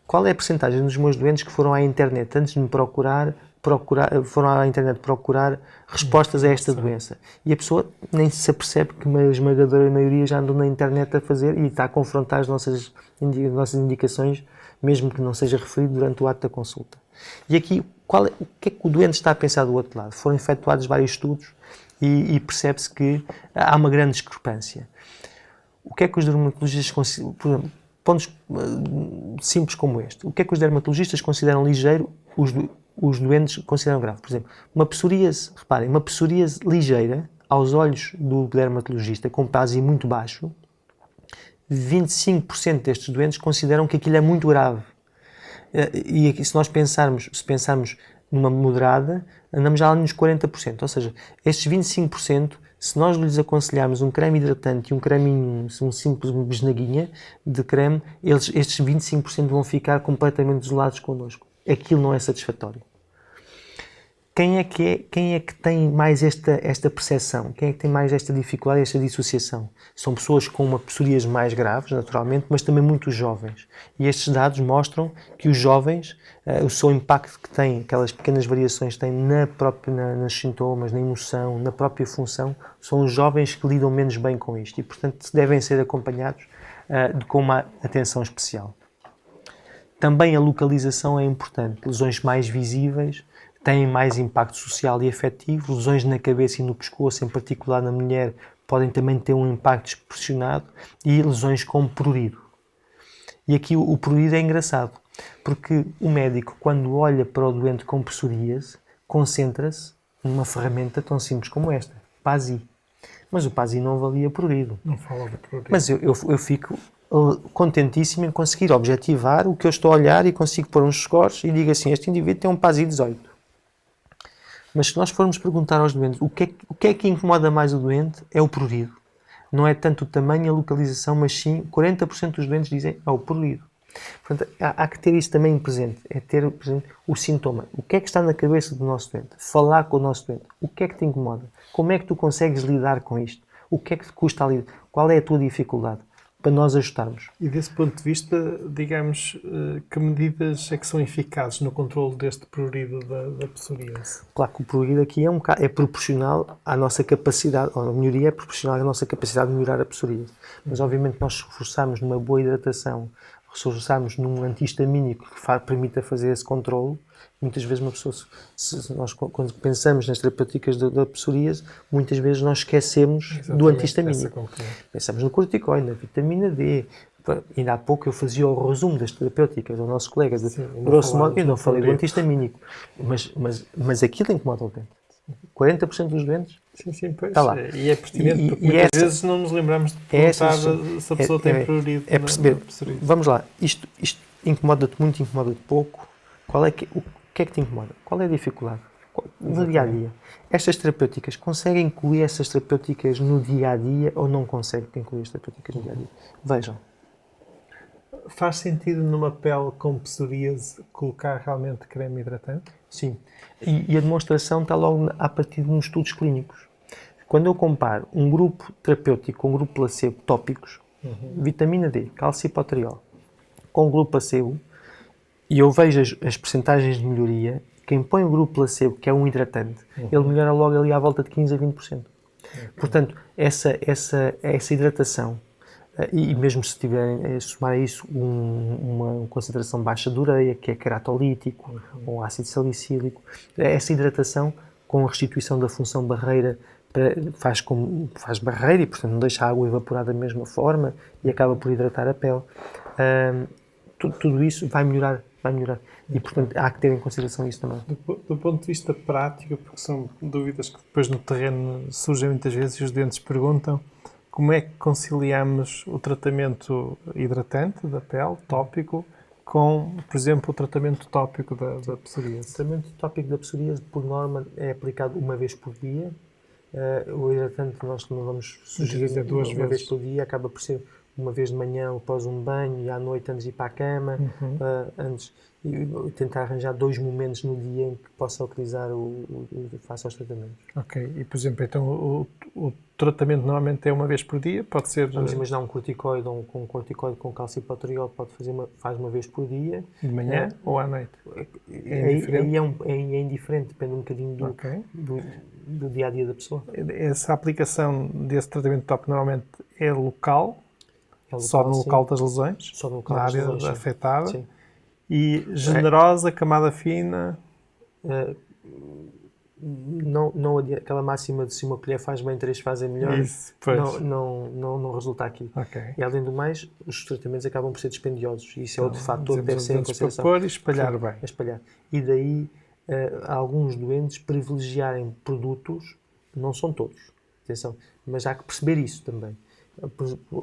qual é a percentagem dos meus doentes que foram à internet antes de me foram à internet procurar respostas a esta doença? E a pessoa nem se apercebe que a esmagadora maioria já andou na internet a fazer e está a confrontar as nossas indicações, mesmo que não seja referido durante o ato da consulta. E aqui, o que é que o doente está a pensar do outro lado? Foram efetuados vários estudos e percebe-se que há uma grande discrepância. O que é que os dermatologistas consideram, por exemplo, pontos simples como este, o que é que os dermatologistas consideram ligeiro, os doentes consideram grave? Por exemplo, uma psoríase, reparem, uma psoríase ligeira, aos olhos do dermatologista, com PASI muito baixo, 25% destes doentes consideram que aquilo é muito grave. E aqui, se pensarmos numa moderada, andamos já lá nos 40%. Ou seja, estes 25%, se nós lhes aconselharmos um creme hidratante e um creminho, um simples besnaguinha de creme, estes 25% vão ficar completamente desolados connosco. Aquilo não é satisfatório. Quem é que tem mais esta percepção? Quem é que tem mais esta dificuldade, esta dissociação? São pessoas com uma psoríase mais graves, naturalmente, mas também muito jovens. E estes dados mostram que os jovens, o seu impacto que têm, aquelas pequenas variações que têm nos sintomas, na emoção, na própria função, são os jovens que lidam menos bem com isto e, portanto, devem ser acompanhados com uma atenção especial. Também a localização é importante. Lesões mais visíveis têm mais impacto social e afetivo. Lesões na cabeça e no pescoço, em particular na mulher, podem também ter um impacto desproporcionado. E lesões como prurido. E aqui o prurido é engraçado, porque o médico, quando olha para o doente com psoríase, concentra-se numa ferramenta tão simples como esta, PASI. Mas o PASI não avalia prurido. Não fala de prurido. Mas eu fico contentíssimo em conseguir objetivar o que eu estou a olhar e consigo pôr uns scores e digo assim, este indivíduo tem um PASI 18. Mas se nós formos perguntar aos doentes o que é que incomoda mais o doente, é o prurido. Não é tanto o tamanho e a localização, mas sim 40% dos doentes dizem o prurido. Portanto, há que ter isso também presente, é ter presente o sintoma. O que é que está na cabeça do nosso doente? Falar com o nosso doente. O que é que te incomoda? Como é que tu consegues lidar com isto? O que é que te custa a lidar? Qual é a tua dificuldade? Para nós ajustarmos. E desse ponto de vista, digamos, que medidas é que são eficazes no controle deste prurido da psoríase? Claro que o prurido aqui é proporcional à nossa capacidade, ou a melhoria é proporcional à nossa capacidade de melhorar a psoríase. Mas obviamente nós reforçamos numa boa hidratação, reforçamos num antihistamínico que permita fazer esse controle. Muitas vezes uma pessoa, nós quando pensamos nas terapêuticas da psoríase, muitas vezes nós esquecemos do antihistamínico. Pensamos no corticoide, na vitamina D. Ainda há pouco eu fazia o resumo das terapêuticas aos nossos colegas. Grosso modo, eu não falei do antihistamínico. Mas aquilo incomoda o doente. 40% dos doentes pois. Está lá. E é pertinente, porque muitas vezes não nos lembramos de perguntar se a pessoa tem prurido. É perceber. Vamos lá. Isto incomoda-te muito, incomoda-te pouco. O que é que te incomoda? Qual é a dificuldade? No dia-a-dia. Estas terapêuticas, conseguem incluir essas terapêuticas no dia-a-dia ou não conseguem incluir as terapêuticas no dia-a-dia? Vejam. Faz sentido numa pele com psoríase colocar realmente creme hidratante? Sim. E a demonstração está logo a partir de uns estudos clínicos. Quando eu comparo um grupo terapêutico com um grupo placebo tópicos, vitamina D, calcipotriol, com um grupo placebo, e eu vejo as percentagens de melhoria, quem põe o grupo placebo, que é um hidratante, ele melhora logo ali à volta de 15% a 20%. Portanto, essa hidratação, e mesmo se tiverem a somar a isso uma concentração baixa de ureia, que é queratolítico, ou ácido salicílico, essa hidratação com a restituição da função barreira faz barreira e, portanto, não deixa a água evaporar da mesma forma e acaba por hidratar a pele. Tudo isso vai melhorar vai melhorar. E, portanto, há que ter em consideração isso também. Do ponto de vista prático, porque são dúvidas que depois no terreno surgem muitas vezes e os doentes perguntam, como é que conciliamos o tratamento hidratante da pele, tópico, com, por exemplo, o tratamento tópico da psoríase? O tratamento tópico da psoríase, por norma, é aplicado uma vez por dia. O hidratante nós não vamos sugerir duas uma vez vezes por dia, acaba por ser uma vez de manhã após um banho e à noite antes de ir para a cama, antes, e tentar arranjar 2 momentos no dia em que possa utilizar face aos tratamentos. Ok, e por exemplo, então o tratamento normalmente é uma vez por dia, pode ser... Vamos imaginar um corticoide ou um corticoide com calcipotriol, faz uma vez por dia. De manhã ou à noite? É indiferente, depende um bocadinho do dia-a-dia da pessoa. Essa aplicação desse tratamento tópico normalmente é local, só no local das lesões, só no local na das área lesões, afetada, sim. E generosa, camada fina... Não aquela máxima de se uma colher faz bem, 3 fazem melhor. Isso, pois. Não resulta aqui. Ok. E além do mais, os tratamentos acabam por ser dispendiosos. E isso é outro fator que deve ser em consideração. Para pôr e espalhar bem. Espalhar. E daí alguns doentes privilegiarem produtos, não são todos, atenção, mas há que perceber isso também.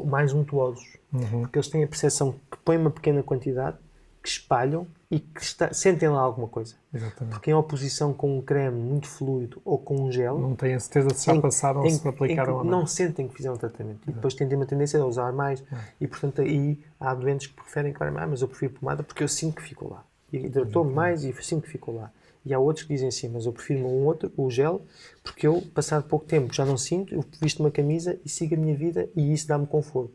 Mais untuosos. Porque eles têm a percepção que põem uma pequena quantidade, que espalham e que sentem lá alguma coisa. Exatamente. Porque em oposição com um creme muito fluido ou com um gel... Não têm a certeza de se já passaram, se aplicaram ou não. Não sentem que fizeram tratamento. E depois têm uma tendência a usar mais. E, portanto, aí há doentes que preferem, mas eu prefiro pomada porque eu sinto que ficou lá. E hidratou-me mais e sinto que ficou lá. E há outros que dizem assim, mas eu prefiro o gel, porque eu, passado pouco tempo, já não sinto, eu visto uma camisa e sigo a minha vida e isso dá-me conforto.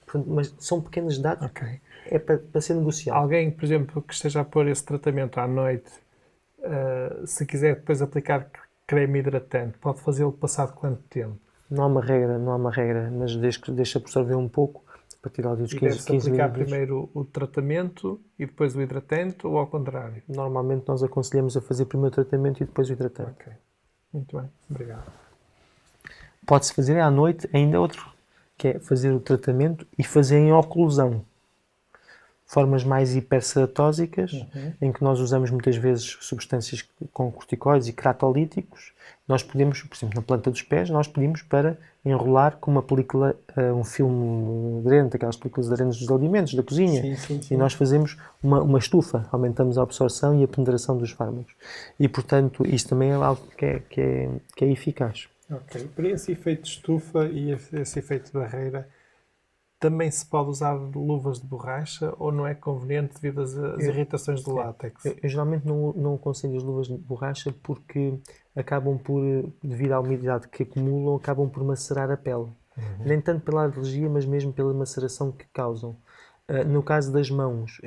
Portanto, mas são pequenos dados. Okay. É para ser negociado. Alguém, por exemplo, que esteja a pôr esse tratamento à noite, se quiser depois aplicar creme hidratante, pode fazê-lo passado quanto tempo? Não há uma regra, mas deixa absorver um pouco para tirar dos 15 minutos. Aplicar primeiro o tratamento e depois o hidratante ou ao contrário? Normalmente nós aconselhamos a fazer primeiro o tratamento e depois o hidratante. Ok, muito bem, obrigado. Pode-se fazer à noite ainda outro, que é fazer o tratamento e fazer em oclusão. Formas mais hiperceratósicas, em que nós usamos muitas vezes substâncias com corticoides e queratolíticos. Nós podemos, por exemplo, na planta dos pés, nós pedimos para enrolar com uma película, um filme aderente, aquelas películas aderentes dos alimentos, da cozinha. Sim. E nós fazemos uma estufa, aumentamos a absorção e a penetração dos fármacos. E, portanto, isso também é algo que é eficaz. Ok, para esse efeito de estufa e esse efeito de barreira, também se pode usar luvas de borracha ou não é conveniente devido às irritações do látex? Eu geralmente não aconselho as luvas de borracha porque acabam por, devido à umidade que acumulam, acabam por macerar a pele. Nem tanto pela alergia, mas mesmo pela maceração que causam. No caso das mãos,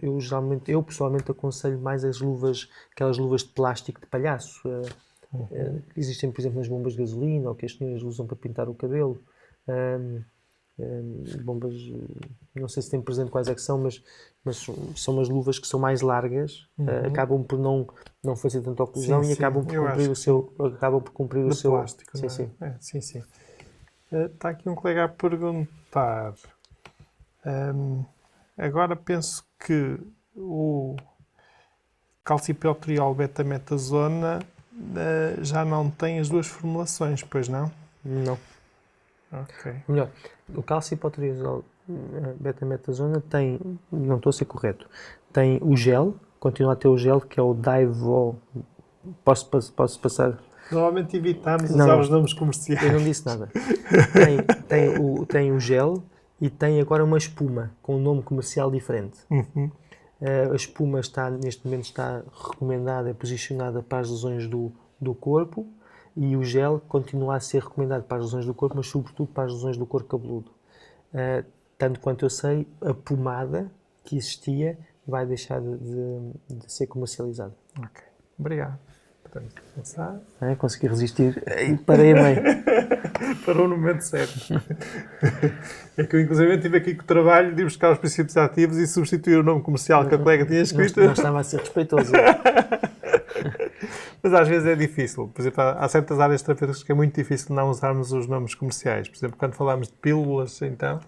eu pessoalmente aconselho mais aquelas luvas de plástico de palhaço. Que existem, por exemplo, nas bombas de gasolina ou que as senhoras usam para pintar o cabelo. Bombas, não sei se tem presente quais é que são, mas são umas luvas que são mais largas, acabam por não fazer tanta oclusão e acabam por cumprir o seu plástico. Sim. Está aqui um colega a perguntar. Agora penso que o calcipotriol betametasona já não tem as duas formulações, pois não? Não. Ok. Melhor, o calcipotriol betametasona tem, não estou a ser correto, tem o gel, continua a ter o gel que é o Daivo. Posso passar? Normalmente evitamos usar os nomes comerciais. Eu não disse nada. Tem o gel e tem agora uma espuma com um nome comercial diferente. A espuma neste momento está recomendada e posicionada para as lesões do corpo. E o gel continua a ser recomendado para as lesões do corpo, mas sobretudo para as lesões do couro cabeludo. Tanto quanto eu sei, a pomada que existia vai deixar de ser comercializada. Ok, obrigado. Podemos começar. Consegui resistir e parei a meio. Parou no momento certo. É que eu, inclusive, estive aqui com o trabalho de buscar os princípios ativos e substituir o nome comercial que a colega tinha escrito. Não estava a ser respeitoso. Mas às vezes é difícil. Por exemplo, há certas áreas terapêuticas que é muito difícil não usarmos os nomes comerciais. Por exemplo, quando falamos de pílulas, então,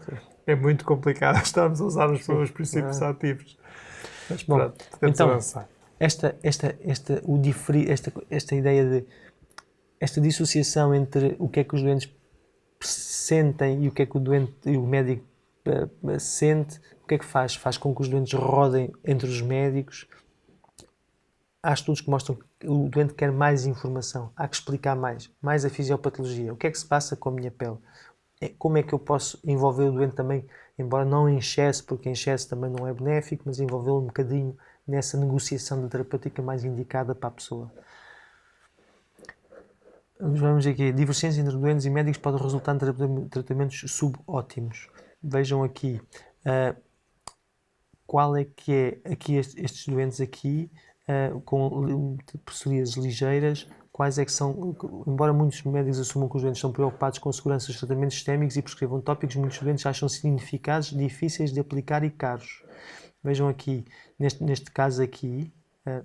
é muito complicado estarmos a usar os princípios ativos. Mas Bom, pronto, podemos então, avançar. esta ideia de esta dissociação entre o que é que os doentes sentem e o que é que o doente e o médico sente, o que é que faz? Faz com que os doentes rodem entre os médicos. Há estudos que mostram que o doente quer mais informação, há que explicar mais a fisiopatologia. O que é que se passa com a minha pele? Como é que eu posso envolver o doente também, embora não em excesso, porque em excesso também não é benéfico, mas envolvê-lo um bocadinho nessa negociação da terapêutica mais indicada para a pessoa. Vamos aqui. Divergência entre doentes e médicos pode resultar em tratamentos subótimos. Vejam aqui. Qual é que é aqui estes doentes aqui, com psoríases ligeiras, quais é que são, embora muitos médicos assumam que os doentes estão preocupados com a segurança dos tratamentos sistémicos e prescrevam tópicos, muitos doentes acham-se ineficazes, difíceis de aplicar e caros. Vejam aqui, neste caso aqui,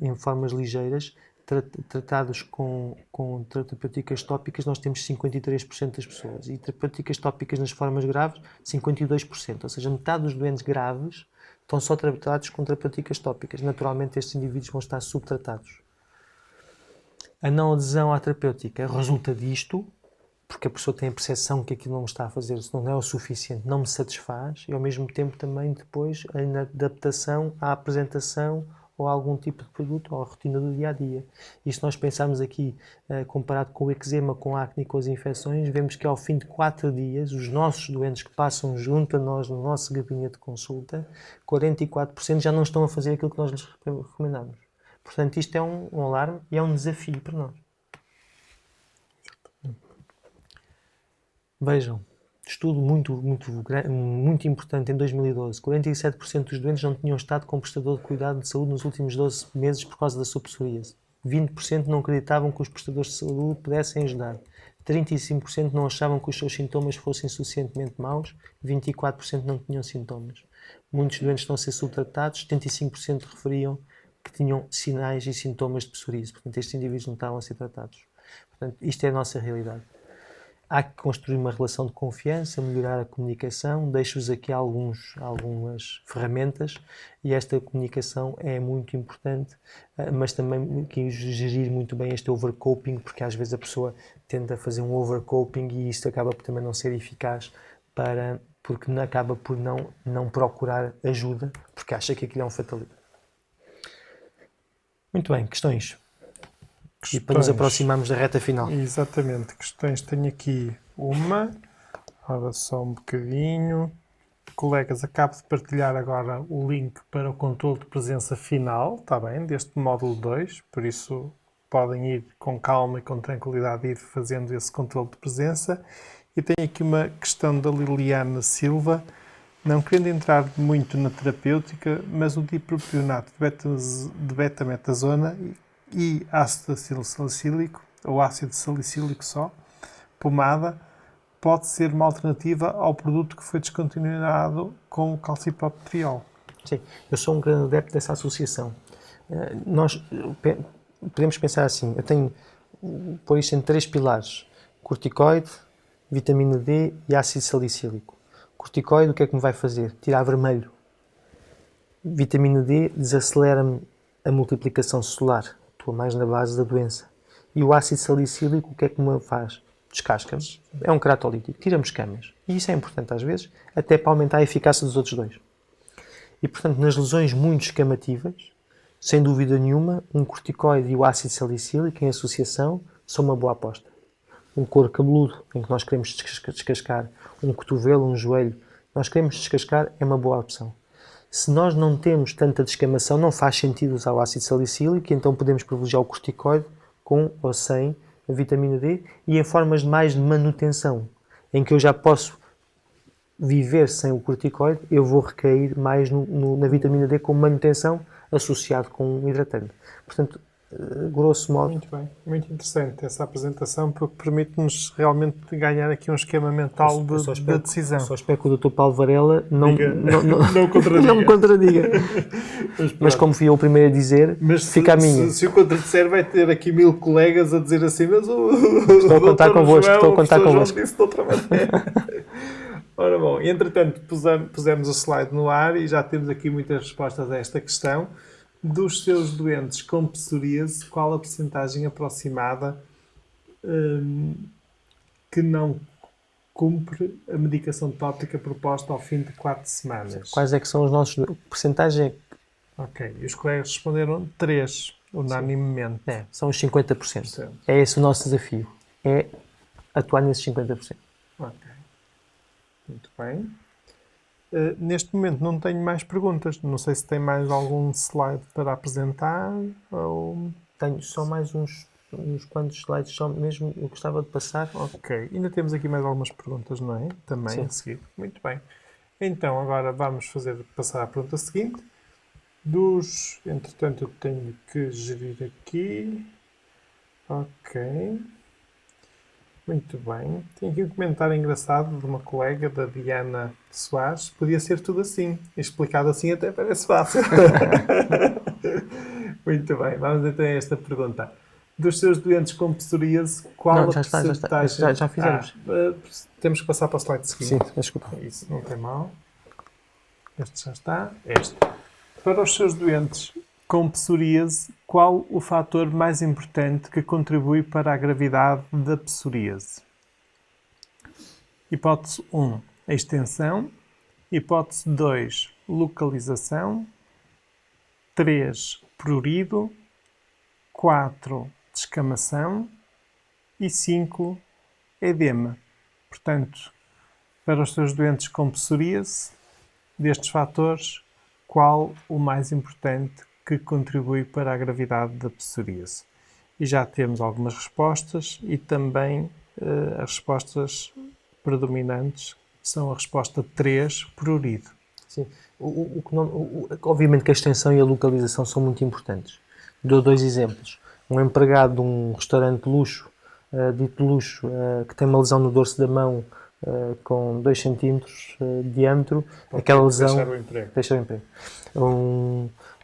em formas ligeiras, tratados com terapêuticas tópicas, nós temos 53% das pessoas, e terapêuticas tópicas nas formas graves, 52%, ou seja, metade dos doentes graves estão só tratados com terapêuticas tópicas. Naturalmente, estes indivíduos vão estar subtratados. A não adesão à terapêutica resulta disto, porque a pessoa tem a percepção que aquilo não está a fazer, se não é o suficiente, não me satisfaz, e ao mesmo tempo também depois a adaptação à apresentação ou a algum tipo de produto ou a rotina do dia-a-dia. E se nós pensarmos aqui, comparado com o eczema, com a acne, com as infecções, vemos que ao fim de 4 dias, os nossos doentes que passam junto a nós no nosso gabinete de consulta, 44% já não estão a fazer aquilo que nós lhes recomendamos. Portanto, isto é um alarme e é um desafio para nós. Vejam, estudo muito importante em 2012. 47% dos doentes não tinham estado com prestador de cuidado de saúde nos últimos 12 meses por causa da sua psoríase. 20% não acreditavam que os prestadores de saúde pudessem ajudar. 35% não achavam que os seus sintomas fossem suficientemente maus. 24% não tinham sintomas. Muitos doentes estão a ser subtratados. 75% referiam que tinham sinais e sintomas de psoríase. Portanto, estes indivíduos não estavam a ser tratados. Portanto, isto é a nossa realidade. Há que construir uma relação de confiança, melhorar a comunicação. Deixo-vos aqui algumas ferramentas e esta comunicação é muito importante, mas também que gerir muito bem este overcoping, porque às vezes a pessoa tenta fazer um overcoping e isto acaba por também não ser eficaz, porque acaba por não procurar ajuda, porque acha que aquilo é um fatality. Muito bem, questões? E para nos aproximarmos da reta final. Exatamente, questões. Tenho aqui uma. Ora, só um bocadinho. Colegas, acabo de partilhar agora o link para o controle de presença final, está bem, deste módulo 2, por isso podem ir com calma e com tranquilidade ir fazendo esse controle de presença. E tenho aqui uma questão da Liliana Silva. Não querendo entrar muito na terapêutica, mas o dipropionato de betametasona e ácido salicílico, ou ácido salicílico só, pomada, pode ser uma alternativa ao produto que foi descontinuado com o calcipotriol. Sim, eu sou um grande adepto dessa associação. Nós podemos pensar assim, eu tenho por isto em 3 pilares: corticoide, vitamina D e ácido salicílico. Corticoide, o que é que me vai fazer? Tirar vermelho. Vitamina D desacelera-me a multiplicação celular. Estou mais na base da doença. E o ácido salicílico, o que é que me faz? Descasca-me. É um queratolítico. Tira-me escamas. E isso é importante às vezes, até para aumentar a eficácia dos outros dois. E, portanto, nas lesões muito escamativas, sem dúvida nenhuma, um corticoide e o ácido salicílico em associação são uma boa aposta. Um couro cabeludo, em que nós queremos descascar, um cotovelo, um joelho, nós queremos descascar, é uma boa opção. Se nós não temos tanta descamação, não faz sentido usar o ácido salicílico, então podemos privilegiar o corticoide com ou sem a vitamina D e em formas mais de manutenção, em que eu já posso viver sem o corticoide, eu vou recair mais na vitamina D como manutenção associado com um hidratante. Portanto, grosso modo... Muito bem, muito interessante essa apresentação, porque permite-nos realmente ganhar aqui um esquema mental de decisão. Só espero que o Dr. Paulo Varela não contradiga. me contradiga. Mas como fui eu o primeiro a dizer, fica a minha. Se o contradisser, vai ter aqui 1000 colegas a dizer assim, mas estou a contar convosco, estou a contar convosco. Disse de outra maneira. Ora bom, entretanto pusemos o slide no ar e já temos aqui muitas respostas a esta questão. Dos seus doentes com psoríase, qual a percentagem aproximada que não cumpre a medicação tópica proposta ao fim de 4 semanas? Quais é que são os nossos... Porcentagem Ok, e os colegas responderam 3, unanimemente. são os 50%. É esse o nosso desafio. É atuar nesses 50%. Ok. Muito bem. Neste momento não tenho mais perguntas. Não sei se tem mais algum slide para apresentar ou... Tenho só mais uns quantos slides, só mesmo eu gostava de passar. Ok. Ainda temos aqui mais algumas perguntas, não é? Também Sim. a seguir. Muito bem. Então, agora vamos passar à pergunta seguinte. Entretanto, eu tenho que gerir aqui. Ok. Muito bem. Tem aqui um comentário engraçado de uma colega, da Diana Soares. Podia ser tudo assim. Explicado assim até parece fácil. Muito bem. Vamos então a esta pergunta. Dos seus doentes com psoríase, qual Não, a já está. percentagem... Já fizemos. Temos que passar para o slide seguinte. Sim, desculpa. Isso, não tem mal. Este já está. Este. Para os seus doentes com psoríase, qual o fator mais importante que contribui para a gravidade da psoríase? Hipótese 1, a extensão. Hipótese 2, localização. 3, prurido. 4, descamação. E 5, edema. Portanto, para os seus doentes com psoríase, destes fatores, qual o mais importante que contribui para a gravidade da psoríase? E já temos algumas respostas e também as respostas predominantes são a resposta 3, prurido. Sim. Obviamente que a extensão e a localização são muito importantes. Dou 2 exemplos. Um empregado de um restaurante de luxo, dito de luxo, que tem uma lesão no dorso da mão com 2 cm de diâmetro, aquela lesão deixa o emprego.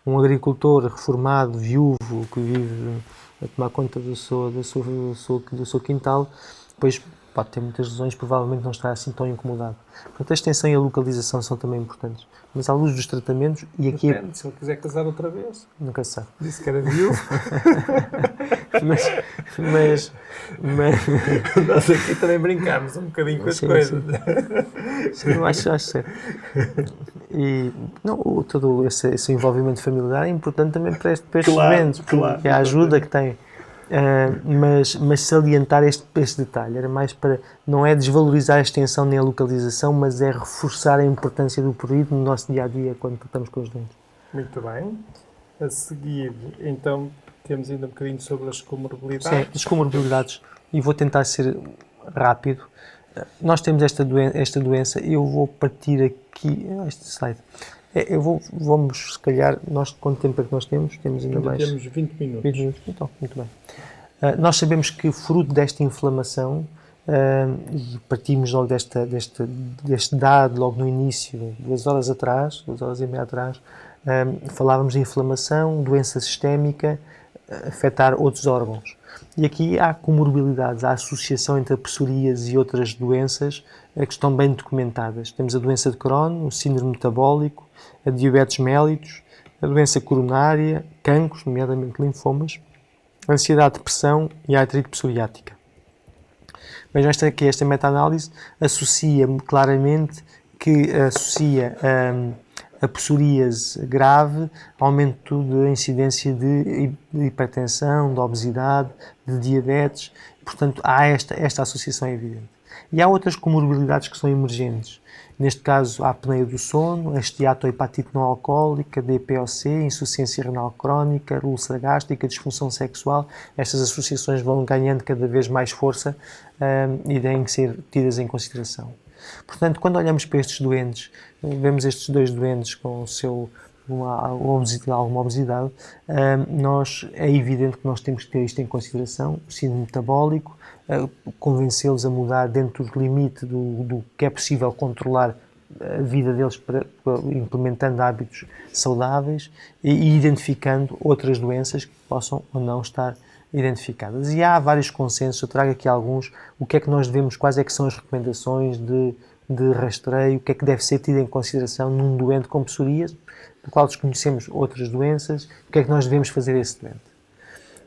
Um agricultor reformado, viúvo, que vive a tomar conta do seu quintal, depois pode ter muitas lesões, provavelmente não está assim tão incomodado. Portanto, a extensão e a localização são também importantes. Mas à luz dos tratamentos, e aqui... Depende, se ele quiser casar outra vez. Nunca se sabe. Disse que era viúvo. mas nós aqui também brincamos um bocadinho com as coisas. Sim, acho certo. E não, todo esse envolvimento familiar é importante também para estes momentos, porque é a ajuda que tem. Mas salientar este detalhe era mais para, não é desvalorizar a extensão nem a localização, mas é reforçar a importância do prurido no nosso dia-a-dia quando tratamos com os dentes. Muito bem. A seguir, então, temos ainda um bocadinho sobre as comorbilidades. Sim, as comorbilidades, e vou tentar ser rápido. Nós temos esta doença, eu vou partir aqui, este slide. Vamos, se calhar, quanto tempo é que nós temos? Temos ainda mais? Temos 20 minutos. 20 minutos, então, muito bem. Nós sabemos que, fruto desta inflamação, e partimos logo deste dado, logo no início, 2 horas e meia atrás, falávamos de inflamação, doença sistémica, afetar outros órgãos. E aqui há comorbilidades, há associação entre a psoríase e outras doenças que estão bem documentadas. Temos a doença de Crohn, o síndrome metabólico, a diabetes mellitus, a doença coronária, cancros, nomeadamente linfomas, a ansiedade, depressão e a artrite psoriática. Vejam esta meta-análise associa claramente a psoríase grave, aumento da incidência de hipertensão, de obesidade, de diabetes. Portanto, há esta associação evidente. E há outras comorbilidades que são emergentes. Neste caso, a apneia do sono, a esteatohepatite não alcoólica, DPOC, insuficiência renal crónica, úlcera gástrica, disfunção sexual. Estas associações vão ganhando cada vez mais força e têm que ser tidas em consideração. Portanto, quando olhamos para estes doentes, vemos estes 2 doentes com alguma obesidade, é evidente que nós temos que ter isto em consideração, o síndrome metabólico, convencê-los a mudar dentro do limite do que é possível controlar a vida deles, implementando hábitos saudáveis e identificando outras doenças que possam ou não estar identificadas. E há vários consensos, eu trago aqui alguns, o que é que nós devemos, quais é que são as recomendações de de rastreio, o que é que deve ser tido em consideração num doente com psoríase, do qual desconhecemos outras doenças, o que é que nós devemos fazer a esse doente.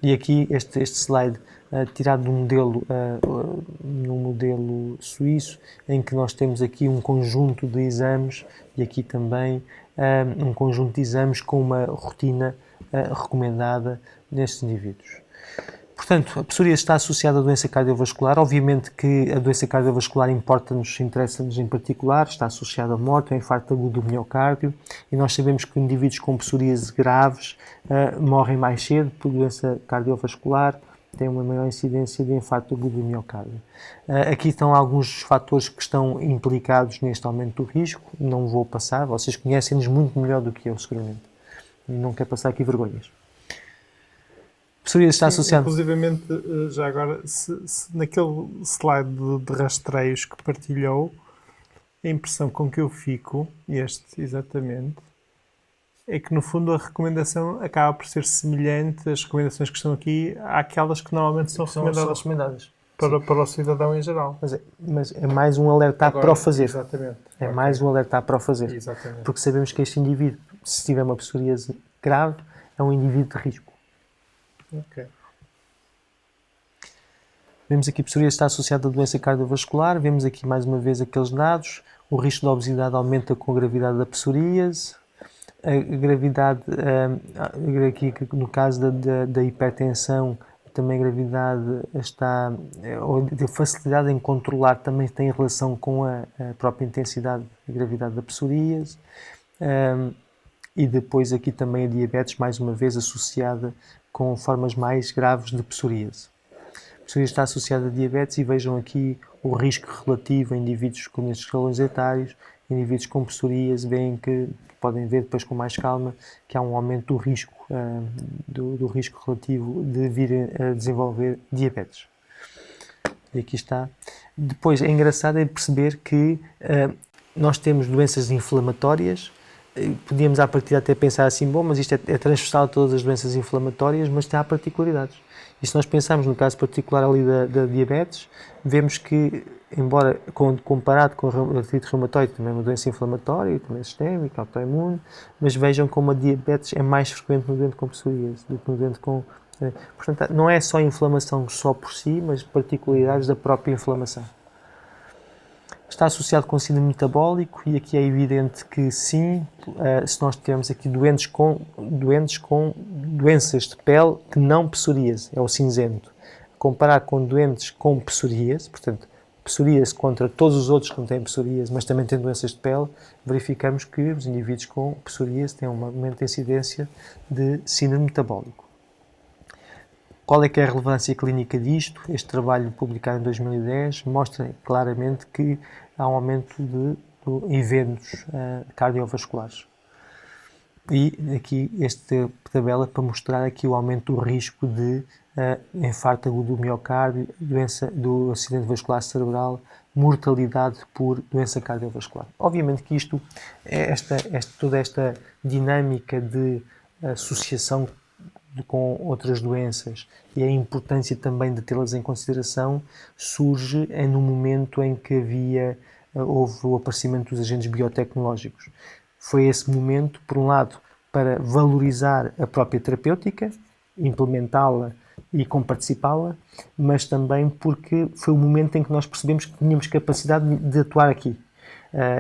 E aqui este slide tirado de um modelo suíço, em que nós temos aqui um conjunto de exames e aqui também um conjunto de exames com uma rotina recomendada nestes indivíduos. Portanto, a psoríase está associada à doença cardiovascular. Obviamente que a doença cardiovascular importa-nos, interessa-nos em particular, está associada à morte, ao infarto agudo do miocárdio, e nós sabemos que indivíduos com psoríase graves morrem mais cedo por doença cardiovascular, têm uma maior incidência de infarto agudo do miocárdio. Aqui estão alguns fatores que estão implicados neste aumento do risco, não vou passar, vocês conhecem-nos muito melhor do que eu, seguramente, e não quero passar aqui vergonhas. Psoríase está associado. Inclusivamente, já agora, se naquele slide de rastreios que partilhou, a impressão com que eu fico, exatamente, é que no fundo a recomendação acaba por ser semelhante, as recomendações que estão aqui, àquelas que normalmente são recomendadas para o cidadão em geral. Mas é mais um alertar para o fazer. Exatamente. Mais um alertar para o fazer. Exatamente. Porque sabemos que este indivíduo, se tiver uma psoríase grave, é um indivíduo de risco. Ok. Vemos aqui que a psoríase está associada à doença cardiovascular. Vemos aqui mais uma vez aqueles dados. O risco de obesidade aumenta com a gravidade da psoríase. A gravidade, aqui no caso da hipertensão, também a gravidade está, a facilidade em controlar também tem relação com a própria intensidade e gravidade da psoríase. E depois aqui também a diabetes, mais uma vez associada com formas mais graves de psoríase. A psoríase está associada a diabetes e vejam aqui o risco relativo em indivíduos com estes escalões etários, indivíduos com psoríase, podem ver depois com mais calma que há um aumento do risco, do risco relativo de vir a desenvolver diabetes. E aqui está. Depois é engraçado perceber que nós temos doenças inflamatórias. Podíamos à partida até pensar assim, bom, mas isto é transversal a todas as doenças inflamatórias, mas tem particularidades. E se nós pensarmos no caso particular ali da diabetes, vemos que, embora comparado com a artrite reumatoide, também é uma doença inflamatória, também é sistémica, autoimune, mas vejam como a diabetes é mais frequente no doente com psoríase do que no doente com... Portanto, não é só inflamação só por si, mas particularidades da própria inflamação. Está associado com síndrome metabólico e aqui é evidente que sim, se nós tivermos aqui doentes com doenças de pele que não psoríase, é o cinzento. Comparar com doentes com psoríase, portanto, psoríase contra todos os outros que não têm psoríase, mas também têm doenças de pele, verificamos que os indivíduos com psoríase têm um aumento de incidência de síndrome metabólico. Qual é que é a relevância clínica disto? Este trabalho publicado em 2010 mostra claramente que há um aumento de eventos cardiovasculares. E aqui esta tabela para mostrar aqui o aumento do risco de infarto agudo do miocárdio, doença do acidente vascular cerebral, mortalidade por doença cardiovascular. Obviamente que isto, toda esta dinâmica de associação com outras doenças e a importância também de tê-las em consideração surge no momento em que houve o aparecimento dos agentes biotecnológicos. Foi esse momento, por um lado, para valorizar a própria terapêutica, implementá-la e comparticipá-la, mas também porque foi o momento em que nós percebemos que tínhamos capacidade de atuar aqui.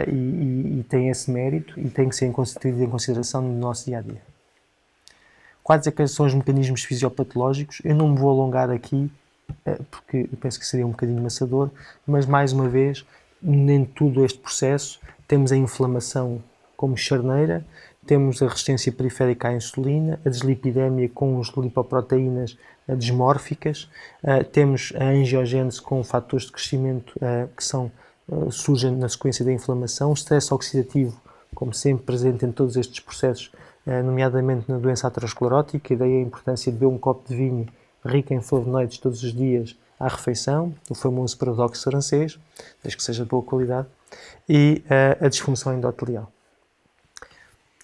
E tem esse mérito e tem que ser tido em consideração no nosso dia-a-dia. Quais é que são os mecanismos fisiopatológicos? Eu não me vou alongar aqui, porque eu penso que seria um bocadinho maçador, mas mais uma vez, em todo este processo, temos a inflamação como charneira, temos a resistência periférica à insulina, a dislipidemia com as lipoproteínas dismórficas, temos a angiogênese com fatores de crescimento que surgem na sequência da inflamação, o stress oxidativo, como sempre presente em todos estes processos, nomeadamente na doença aterosclerótica, e daí a importância de beber um copo de vinho rico em flavonoides todos os dias à refeição, o famoso paradoxo francês, desde que seja de boa qualidade, e a disfunção endotelial.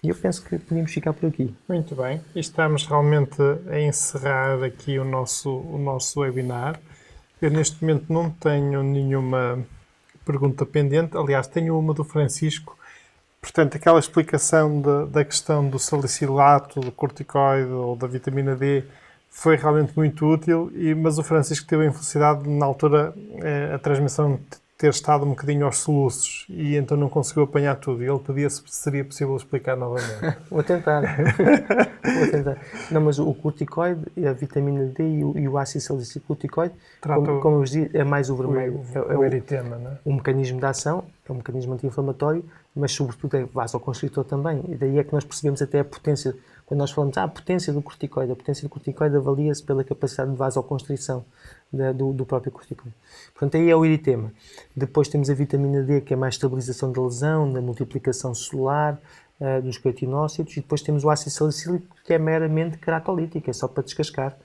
E eu penso que podíamos ficar por aqui. Muito bem. E estamos realmente a encerrar aqui o nosso webinar. Eu neste momento não tenho nenhuma pergunta pendente. Aliás, tenho uma do Francisco. Portanto, aquela explicação da questão do salicilato, do corticoide ou da vitamina D foi realmente muito útil, mas o Francisco teve a infelicidade, na altura, a transmissão ter estado um bocadinho aos soluços e então não conseguiu apanhar tudo. E ele pedia se seria possível explicar novamente. Vou tentar. Vou tentar. Não, mas o corticoide, a vitamina D e o ácido salicílico corticoide, como eu vos disse, é mais o vermelho. O eritema, não é? O mecanismo de ação, é um mecanismo anti-inflamatório, mas sobretudo é vasoconstritor também. E daí é que nós percebemos até a potência, quando nós falamos, a potência do corticoide. A potência do corticoide avalia-se pela capacidade de vasoconstrição do próprio corticoide. Portanto, aí é o eritema. Depois temos a vitamina D, que é mais estabilização da lesão, da multiplicação celular, dos queratinócitos, e depois temos o ácido salicílico, que é meramente queratolítico, é só para descascar,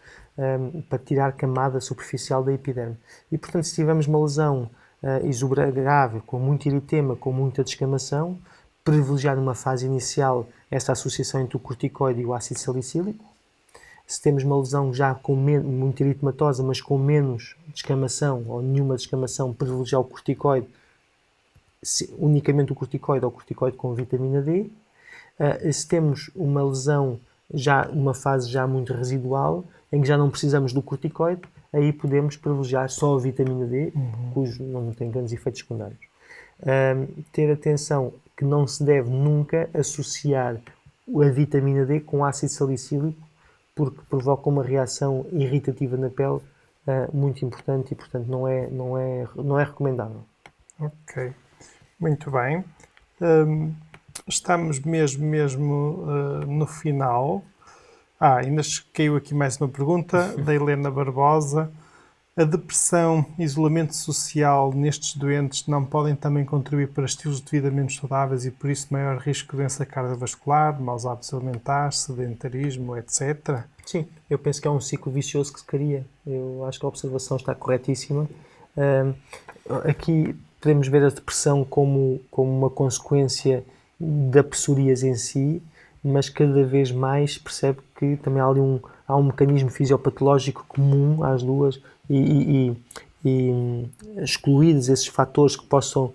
para tirar a camada superficial da epiderme. E, portanto, se tivermos uma lesão exuberante, com muito eritema, com muita descamação, privilegiar numa fase inicial esta associação entre o corticoide e o ácido salicílico. Se temos uma lesão já com muito eritematosa, mas com menos descamação ou nenhuma descamação, privilegiar o corticoide, unicamente o corticoide ou o corticoide com vitamina D. Se temos uma lesão, uma fase já muito residual, em que já não precisamos do corticoide, aí podemos privilegiar só a vitamina D, cujo não tem grandes efeitos secundários. Ter atenção que não se deve nunca associar a vitamina D com ácido salicílico, porque provoca uma reação irritativa na pele muito importante e, portanto, não é recomendável. Ok, muito bem. Estamos mesmo no final. Ainda caiu aqui mais uma pergunta da Helena Barbosa. A depressão e isolamento social nestes doentes não podem também contribuir para estilos de vida menos saudáveis e, por isso, maior risco de doença cardiovascular, maus hábitos alimentares, sedentarismo, etc.? Sim, eu penso que é um ciclo vicioso que se cria. Eu acho que a observação está corretíssima. Aqui podemos ver a depressão como uma consequência da psoríase em si, mas cada vez mais percebe que também há um mecanismo fisiopatológico comum às duas e excluídos esses fatores que possam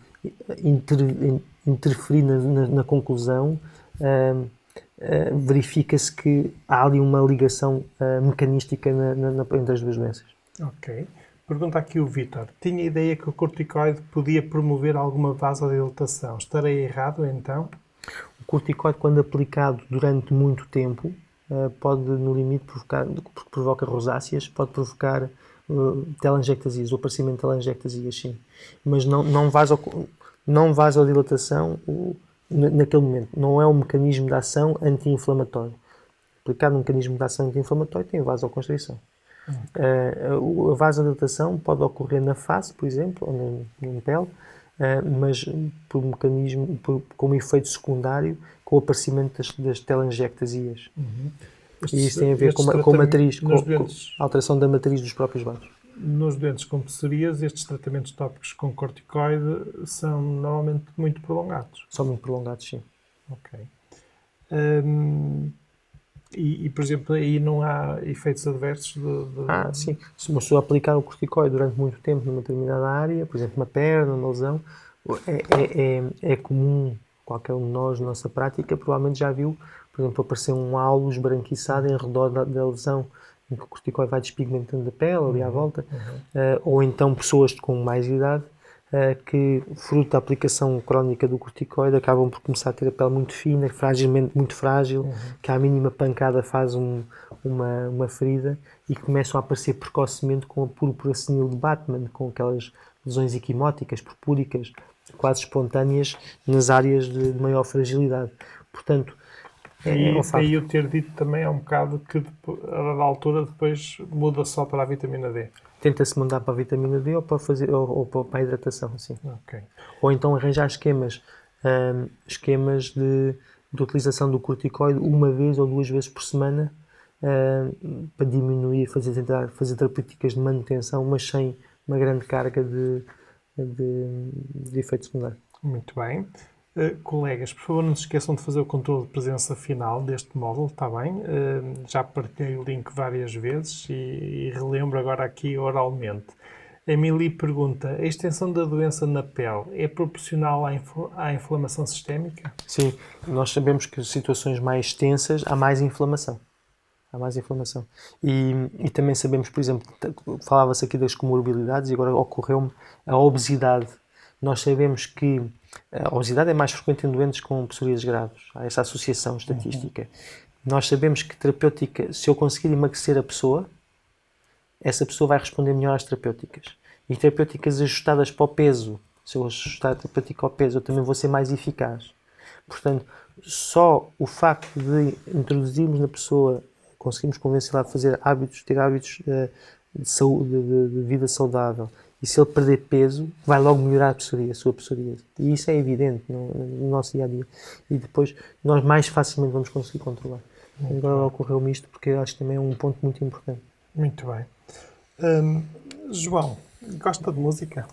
interferir na conclusão, verifica-se que há ali uma ligação mecanística entre as duas doenças. Ok. Pergunta aqui o Vítor. Tinha ideia que o corticoide podia promover alguma vasodilatação. Estarei errado, então? O corticoide, quando aplicado durante muito tempo, pode, no limite, porque provoca rosáceas, pode provocar telangiectasias, o aparecimento de telangiectasias, sim. Mas não vasodilatação naquele momento. Não é um mecanismo de ação anti-inflamatório. Aplicado um mecanismo de ação anti-inflamatório, tem vasoconstrição. A vasodilatação pode ocorrer na face, por exemplo, ou na pele, mas por um mecanismo, com um efeito secundário, com o aparecimento das telangiectasias. E isso tem a ver com a matriz, com a alteração da matriz dos próprios vasos. Nos doentes com psoríase, estes tratamentos tópicos com corticoide são normalmente muito prolongados. São muito prolongados, sim. Ok. Por exemplo, aí não há efeitos adversos sim. Se uma pessoa aplicar o corticoide durante muito tempo numa determinada área, por exemplo, uma perna, uma lesão, é comum, qualquer um de nós, na nossa prática, provavelmente já viu, por exemplo, aparecer um halo esbranquiçado em redor da lesão, em que o corticoide vai despigmentando a pele ali à volta, ou então pessoas com mais idade, que, fruto da aplicação crónica do corticoide, acabam por começar a ter a pele muito fina, muito frágil, que à mínima pancada faz uma ferida e que começam a aparecer precocemente com a púrpura senil de Batman, com aquelas lesões equimóticas, purpúricas, quase espontâneas, nas áreas de maior fragilidade. Portanto, aí eu ter dito também é um bocado que a dada altura depois muda só para a vitamina D. Tenta-se mandar para a vitamina D ou para a hidratação, sim. Okay. Ou então arranjar esquemas de utilização do corticoide uma vez ou duas vezes por semana, para diminuir, fazer terapêuticas de manutenção, mas sem uma grande carga de efeito secundário. Muito bem. Colegas, por favor, não se esqueçam de fazer o controle de presença final deste módulo, está bem? Já partilhei o link várias vezes e relembro agora aqui oralmente. A Emily pergunta, a extensão da doença na pele é proporcional à inflamação sistémica? Sim, nós sabemos que em situações mais tensas há mais inflamação. Há mais inflamação. E também sabemos, por exemplo, falava-se aqui das comorbilidades e agora ocorreu-me a obesidade. Nós sabemos que a obesidade é mais frequente em doentes com psoríases graves. Há essa associação estatística. Nós sabemos que terapêutica, se eu conseguir emagrecer a pessoa, essa pessoa vai responder melhor às terapêuticas. E terapêuticas ajustadas para o peso, se eu ajustar a terapêutica ao peso, eu também vou ser mais eficaz. Portanto, só o facto de introduzirmos na pessoa, conseguimos convencê-la a fazer hábitos, ter hábitos de, saúde, de vida saudável, e se ele perder peso, vai logo melhorar a sua psoríase. E isso é evidente no nosso dia-a-dia. E depois, nós mais facilmente vamos conseguir controlar. Agora ocorreu-me isto porque eu acho que também é um ponto muito importante. Muito bem. João, gosta de música?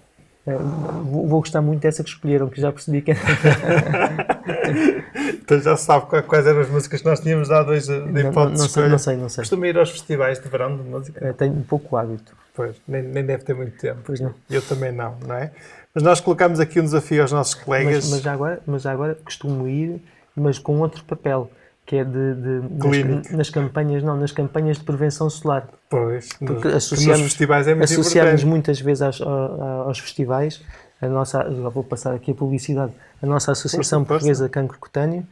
Vou gostar muito dessa que escolheram, que já percebi que Então já sabe quais eram as músicas que nós tínhamos dado hoje de hipótese de escolha. Não sei. Costuma ir aos festivais de verão de música? Tenho um pouco hábito. Pois, nem deve ter muito tempo. Pois não. Eu também não é? Mas nós colocamos aqui um desafio aos nossos colegas. Mas já agora costumo ir, mas com outro papel, que é nas campanhas de prevenção solar. Pois, porque nos festivais é muito associamos importante. muitas vezes aos festivais, já vou passar aqui a publicidade, a nossa Associação Portuguesa de Cancro Cutâneo,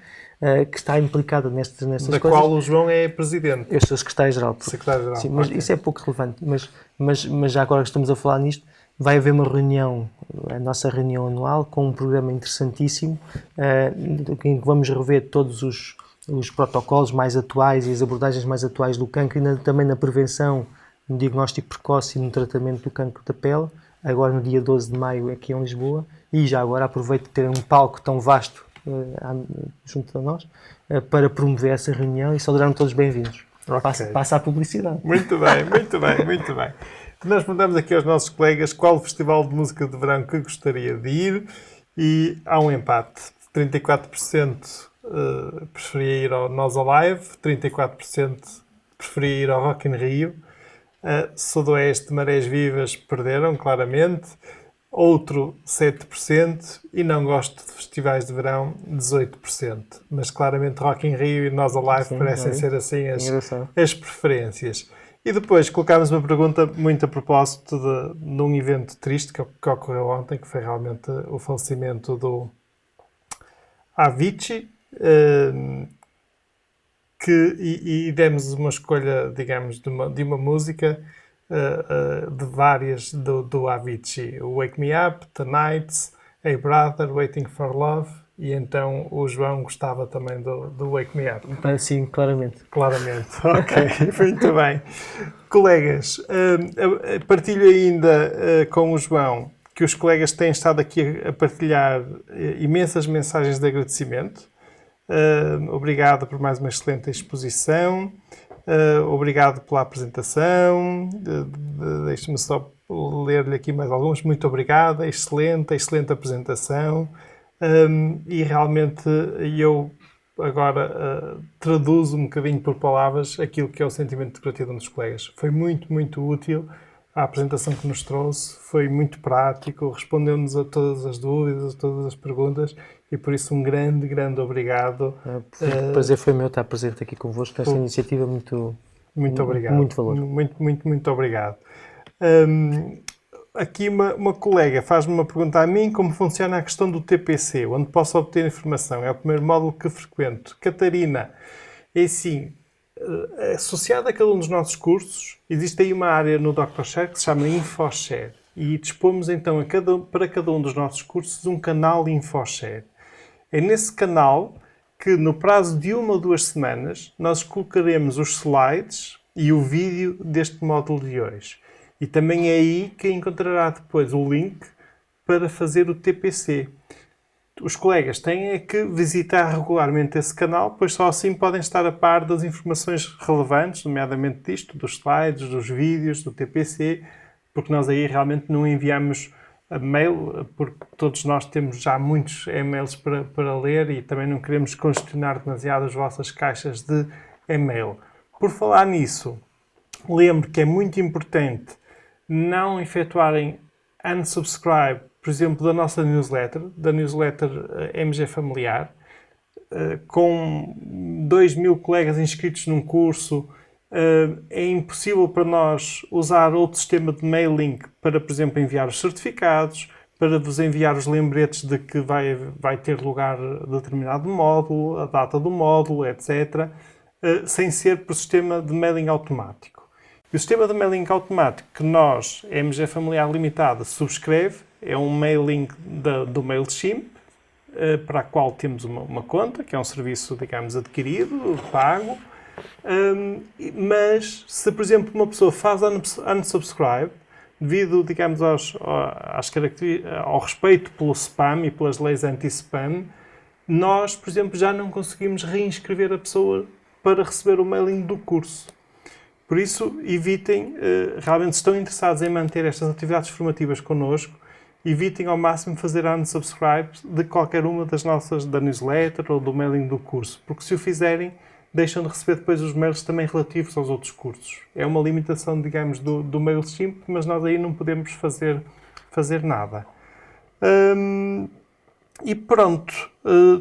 que está implicada nestas da coisas. Qual o João é presidente. Eu sou secretário-geral. Secretário-geral. Sim, mas isso é pouco relevante. Mas já agora que estamos a falar nisto, vai haver uma reunião, a nossa reunião anual, com um programa interessantíssimo, em que vamos rever todos os protocolos mais atuais e as abordagens mais atuais do cancro e também na prevenção, no diagnóstico precoce e no tratamento do cancro da pele, agora no dia 12 de maio aqui em Lisboa, e já agora aproveito de ter um palco tão vasto junto a nós, para promover essa reunião e serão todos bem-vindos. Okay. Passa a publicidade. Muito bem. Nós perguntamos aqui aos nossos colegas qual o festival de música de verão que gostaria de ir e há um empate. 34% preferia ir ao Nós Alive, 34% preferia ir ao Rock in Rio, Sudoeste, Marés Vivas perderam, claramente, outro 7% e não gosto de festivais de verão, 18%. Mas claramente Rock in Rio e Nós Alive parecem ser assim as preferências. E depois colocámos uma pergunta muito a propósito de um evento triste que ocorreu ontem, que foi realmente o falecimento do Avicii, e demos uma escolha, digamos, de uma música de várias do Avicii. Wake Me Up, Tonight, Hey Brother, Waiting for Love, e então o João gostava também do Wake Me Up. Sim, claramente. Ok, muito bem. Colegas, partilho ainda com o João que os colegas têm estado aqui a partilhar imensas mensagens de agradecimento. Obrigado por mais uma excelente exposição. Obrigado pela apresentação. Deixe-me só ler-lhe aqui mais algumas. Muito obrigado. Excelente apresentação. E realmente eu agora traduzo um bocadinho por palavras aquilo que é o sentimento de gratidão dos colegas. Foi muito, muito útil a apresentação que nos trouxe, foi muito prático, respondeu-nos a todas as dúvidas, a todas as perguntas e por isso um grande, grande obrigado. O prazer foi meu estar presente aqui convosco nesta iniciativa muito obrigado. Muito valor. Muito obrigado. Aqui uma colega faz-me uma pergunta a mim, como funciona a questão do TPC, onde posso obter informação. É o primeiro módulo que frequento. Catarina, é assim, associada a cada um dos nossos cursos, existe aí uma área no DrShare que se chama InfoShare e dispomos então para cada um dos nossos cursos um canal InfoShare. É nesse canal que no prazo de 1 ou 2 semanas nós colocaremos os slides e o vídeo deste módulo de hoje. E também é aí que encontrará depois o link para fazer o TPC. Os colegas têm que visitar regularmente esse canal, pois só assim podem estar a par das informações relevantes, nomeadamente disto, dos slides, dos vídeos, do TPC, porque nós aí realmente não enviamos mail, porque todos nós temos já muitos e-mails para ler e também não queremos congestionar demasiado as vossas caixas de e-mail. Por falar nisso, lembro que é muito importante não efetuarem unsubscribe, por exemplo, da nossa newsletter, da newsletter MG Familiar, com 2.000 colegas inscritos num curso, é impossível para nós usar outro sistema de mailing para, por exemplo, enviar os certificados, para vos enviar os lembretes de que vai ter lugar determinado módulo, a data do módulo, etc., sem ser por sistema de mailing automático. E o sistema de mailing automático que nós, MG Familiar Limitada, subscreve é um mailing do MailChimp, para a qual temos uma conta, que é um serviço, digamos, adquirido, pago. Mas se, por exemplo, uma pessoa faz unsubscribe, devido, digamos, ao respeito pelo spam e pelas leis anti-spam, nós, por exemplo, já não conseguimos reinscrever a pessoa para receber o mailing do curso. Por isso, evitem, realmente se estão interessados em manter estas atividades formativas connosco, evitem ao máximo fazer unsubscribe de qualquer uma das nossas, da newsletter ou do mailing do curso, porque se o fizerem, deixam de receber depois os mails também relativos aos outros cursos. É uma limitação, digamos, do MailChimp, mas nós aí não podemos fazer nada. E pronto,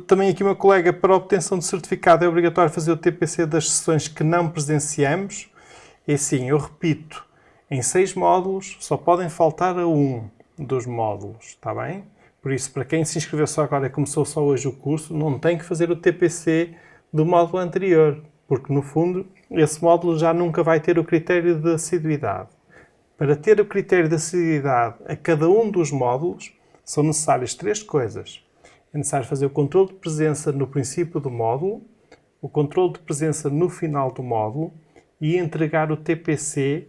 também aqui uma colega, para a obtenção de certificado é obrigatório fazer o TPC das sessões que não presenciamos. E sim, eu repito, em 6 módulos só podem faltar a 1 dos módulos, está bem? Por isso, para quem se inscreveu só agora e começou só hoje o curso, não tem que fazer o TPC do módulo anterior, porque no fundo esse módulo já nunca vai ter o critério de assiduidade. Para ter o critério de assiduidade a cada um dos módulos, são necessárias 3 coisas. É necessário fazer o controle de presença no princípio do módulo, o controle de presença no final do módulo e entregar o TPC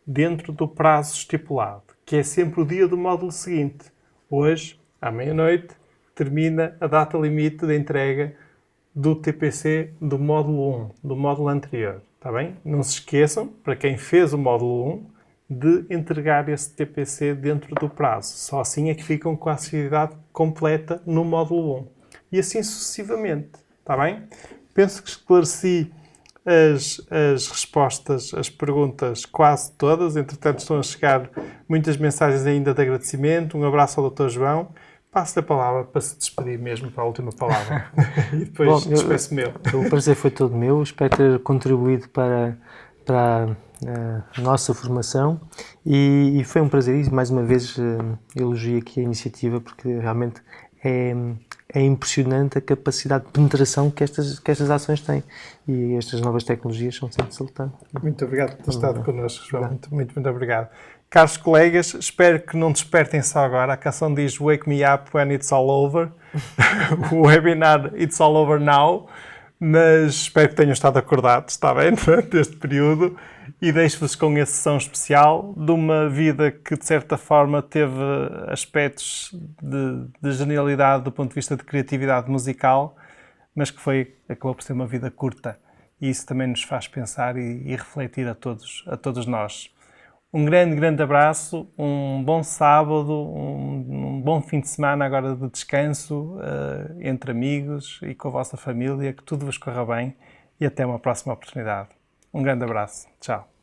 dentro do prazo estipulado, que é sempre o dia do módulo seguinte. Hoje, à meia-noite, termina a data limite de entrega do TPC do módulo 1, do módulo anterior. Está bem? Não se esqueçam, para quem fez o módulo 1, de entregar esse TPC dentro do prazo. Só assim é que ficam com a assiduidade completa no módulo 1. E assim sucessivamente. Está bem? Penso que esclareci as respostas, as perguntas quase todas. Entretanto, estão a chegar muitas mensagens ainda de agradecimento. Um abraço ao Dr. João. Passo-lhe a palavra para se despedir mesmo, para a última palavra. E depois despeço-me eu. O prazer foi todo meu. Espero ter contribuído para a nossa formação e foi um prazer. E mais uma vez elogio aqui a iniciativa, porque realmente é impressionante a capacidade de penetração que estas ações têm, e estas novas tecnologias são sempre saltantes. Muito obrigado por ter estado connosco, João. Muito obrigado. Caros colegas, espero que não despertem só agora. A canção diz Wake Me Up When It's All Over. O webinar It's All Over Now. Mas espero que tenham estado acordados, está bem, durante este período. E deixo-vos com essa sessão especial de uma vida que, de certa forma, teve aspectos de genialidade do ponto de vista de criatividade musical, mas que acabou por ser uma vida curta. E isso também nos faz pensar e refletir a todos nós. Um grande abraço, um bom sábado, um bom fim de semana agora de descanso, entre amigos e com a vossa família, que tudo vos corra bem e até uma próxima oportunidade. Um grande abraço. Tchau.